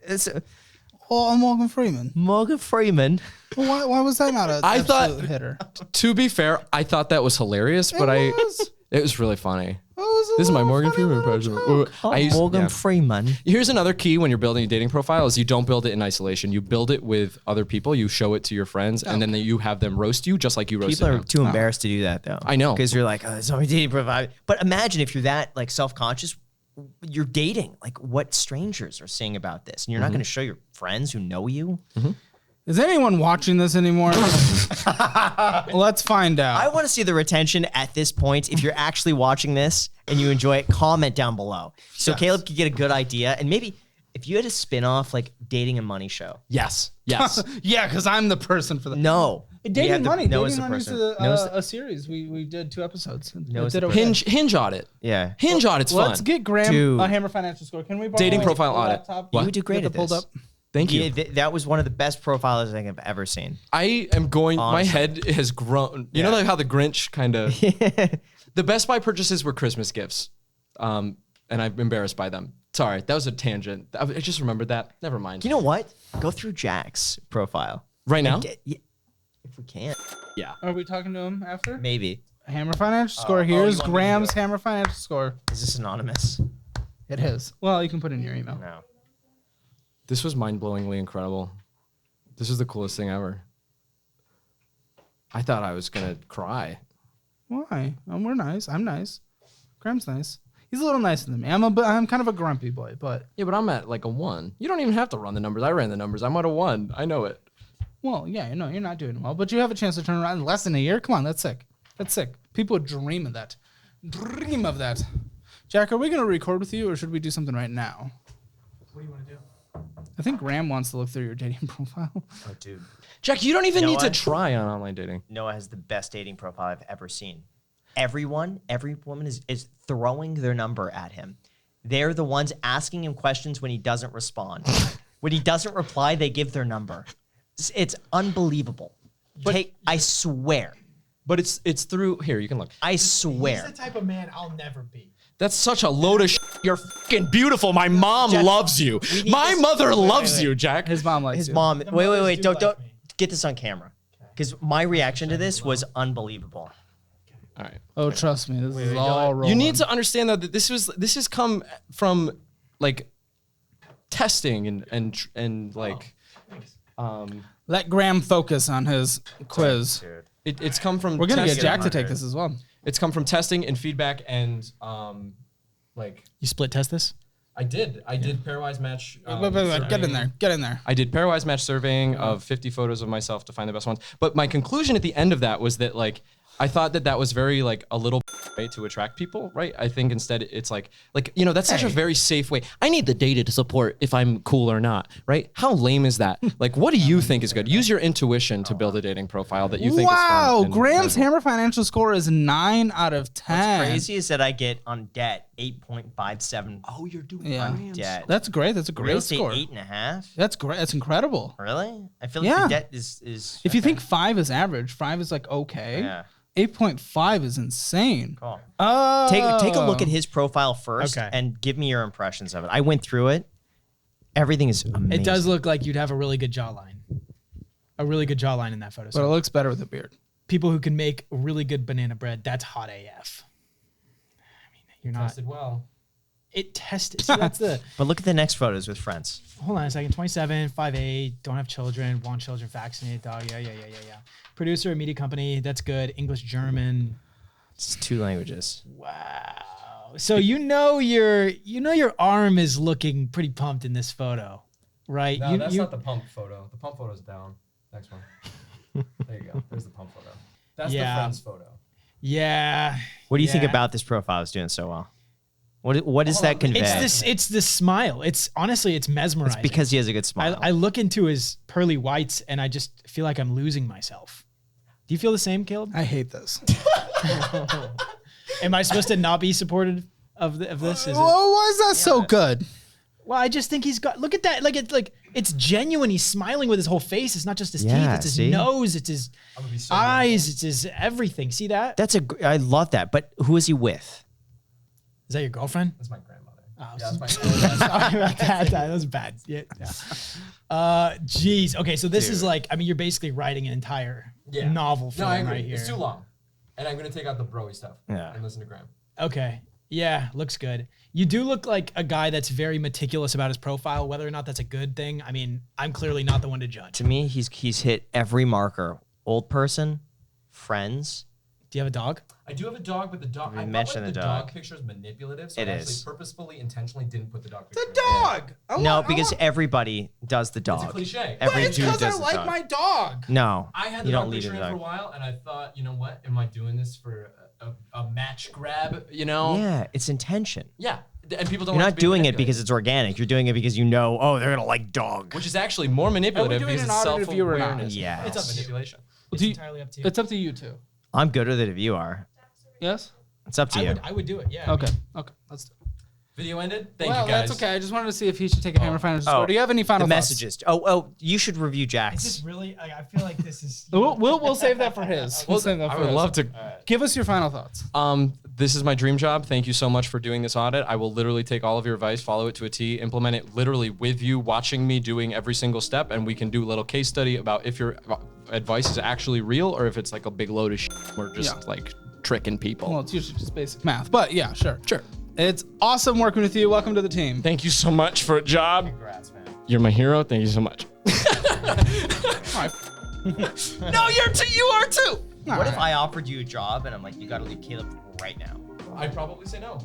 I'm Morgan Freeman. Morgan Freeman. Well, why was that not a I thought- absolute hitter? To be fair, I thought that was hilarious, but it was really funny. This is my Morgan Freeman impression. Morgan Freeman. Here's another key when you're building a dating profile is you don't build it in isolation. You build it with other people. You show it to your friends, and then you have them roast you just like you roasted People are them. too embarrassed to do that, though. I know. Because you're like, oh, it's only dating profile. But imagine if you're that like self-conscious, you're dating. Like, what strangers are saying about this? And you're not going to show your friends who know you? Is anyone watching this anymore? Let's find out. I want to see the retention at this point. If you're actually watching this and you enjoy it, comment down below. So Caleb could get a good idea. And maybe if you had a spin-off like Dating and Money show. Yes. Yeah, because I'm the person for that. No. Dating Money. Noah's Dating the Money's person. a series. We did 2 episodes. Noah's Did the okay. Hinge audit. Yeah. Hinge audit's fun. Let's get Graham Dude. a Hammer Financial Score. Can we borrow Dating a profile audit. laptop? What? You would do great Get at the pulled this. up. Thank you. Yeah, that was one of the best profiles I think I've ever seen. I am going. My Honestly. head has grown. You know like how the Grinch kind of. The Best Buy purchases were Christmas gifts, and I'm embarrassed by them. Sorry, that was a tangent. I just remembered that. Never mind. You know what? Go through Jack's profile. right now? If we can. Yeah. Are we talking to him after? Maybe. Hammer Financial Score. you Here's want me to Graham's do it? Hammer Financial Score. Is this anonymous? It is. Well, you can put it in your email. No. This was mind-blowingly incredible. This is the coolest thing ever. I thought I was gonna cry. Why? We're nice. I'm nice. Graham's nice. He's a little nicer than me. I'm kind of a grumpy boy, but Yeah, but I'm at like a 1. You don't even have to run the numbers. I ran the numbers. I'm at a 1. I know it. well, yeah, no, you're not doing well, but you have a chance to turn around in less than a year. Come on, that's sick. That's sick. People dream of that. Dream of that. Jack, are we gonna record with you, or should we do something right now? What do you want to do? I think Graham wants to look through your dating profile. Oh, dude. Jack, you don't even You know need to what? try on online dating. Noah has the best dating profile I've ever seen. Every woman is throwing their number at him. They're the ones asking him questions when he doesn't respond. When he doesn't reply, they give their number. It's unbelievable. I swear. But it's through here. You can look. I He's swear. the type of man I'll never be. That's such a load of shit. You're fucking beautiful. My mom Jack, loves you. we need My this- mother loves wait. you, Jack. His mom likes His you. mom. The Wait. mothers do Don't like me. get this on camera. Because my reaction to this was unbelievable. All right. Oh, trust me, this is all rolling. You need to understand that this has come from like testing and like let Graham focus on his quiz. it's come from We're gonna get testing. Jack to take this as well. It's come from testing and feedback and like You split test this? I did pairwise match. Wait, get in there. Get in there. I did pairwise match surveying of 50 photos of myself to find the best ones. But my conclusion at the end of that was that like I thought that was very like a little way to attract people, right? I think instead it's like you know that's such a very safe way. I need the data to support if I'm cool or not, right? How lame is that? Like, what do you think is good? Use your intuition to build a dating profile that you think is fun. Wow, and- Graham's Hammer Financial Score is 9 out of 10. What's crazy is that I get on debt 8.57. Oh, you're doing Yeah. debt. That's great. That's a Real great estate score. 8.5. That's great. That's incredible. Really? I feel like Yeah. the debt is. If you think 5 is average, 5 is like okay. Yeah. 8.5 is insane. Cool. Oh. Take a look at his profile first Okay. and give me your impressions of it. I went through it. Everything is amazing. It does look like you'd have a really good jawline. A really good jawline in that photo. But it looks better with a beard. people who can make really good banana bread, that's hot AF. I mean, you're not. Tested well. It tested. See, that's the. But look at the next photos with friends. Hold on a second. 27, 5'8", don't have children, want children, vaccinated dog. Yeah. Producer, media company. That's good. English, German. It's 2 languages. Wow. So your arm is looking pretty pumped in this photo, right? No, that's not the pump photo. The pump photo's down. Next one. There you go. There's the pump photo. That's the friends photo. Yeah. What do you think about this profile is doing so well? What does that convey? It's the smile. It's honestly, it's mesmerizing. It's because he has a good smile. I look into his pearly whites and I just feel like I'm losing myself. Do you feel the same, Caleb? I hate this. Am I supposed to not be supportive of this? Well, why is that so good? Well, I just think he's got. Look at that! It's genuine. He's smiling with his whole face. It's not just his teeth. It's his nose. It's his eyes. It's his everything. See that? I love that. But who is he with? Is that your girlfriend? That's my grandmother. Oh, Yeah, that's my grandmother. sorry about that. That was bad. Yeah. Geez. Okay, so this is like. I mean, you're basically writing an entire novel film I agree. right here. It's too long. And I'm going to take out the bro-y stuff Yeah. and listen to Graham. Okay. Yeah, looks good. You do look like a guy that's very meticulous about his profile. Whether or not that's a good thing, I mean, I'm clearly not the one to judge. To me, he's hit every marker. Old person, friends. Do you have a dog? I do have a dog, but the dog. We I mentioned felt like the the dog. dog picture is manipulative, so It I actually is. purposefully, intentionally didn't put the dog picture. The dog. Because everybody does the dog. It's a cliche. Every It's dude because does I the like dog. my dog. No, I had the you don't dog leave picture the in for a dog. while, and I thought, you know what? Am I doing this for a match grab? You know? Yeah, it's intention. Yeah. And people don't. You're like not to be doing it manipulated, because it's organic. You're doing it because you know, oh, they're gonna like dog. which is actually more manipulative doing because an it's audit if you were not? self-awareness. Yes. It's up manipulation. It's entirely up to you. It's up to you two. I'm good with it if you are. Yes. It's up to you. I would do it. Yeah. I Okay. mean, Okay. Let's do it. Video ended. Thank Well, you guys. that's okay. I just wanted to see if he should take a hammer financial score. Do you have any the final thoughts? messages? Oh, you should review is Jack's. this really? I feel like this is. We'll save that for his. We'll save that I for would his. love to. Give us your final thoughts. This is my dream job. Thank you so much for doing this audit. I will literally take all of your advice, follow it to a T, implement it literally with you, watching me doing every single step, and we can do a little case study about if your advice is actually real or if it's like a big load of shit. We're just like tricking people. Well, it's usually just basic math, but yeah, sure. Sure. It's awesome working with you. Welcome to the team. Thank you so much for a job. Congrats, man. You're my hero. Thank you so much. All right. No, you are too. What if I offered you a job and I'm like, you gotta leave Caleb right now? I'd probably say no.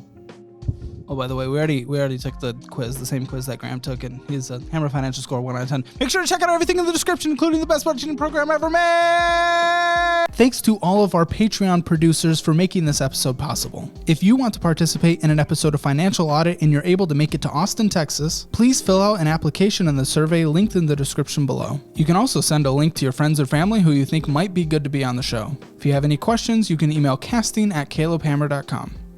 Oh, by the way, we already took the quiz, the same quiz that Graham took, and he's a Hammer Financial Score 1 out of 10. Make sure to check out everything in the description, including the best budgeting program ever made. Thanks to all of our Patreon producers for making this episode possible. If you want to participate in an episode of Financial Audit and you're able to make it to Austin, Texas, please fill out an application in the survey linked in the description below. You can also send a link to your friends or family who you think might be good to be on the show. If you have any questions, you can email casting@calebhammer.com.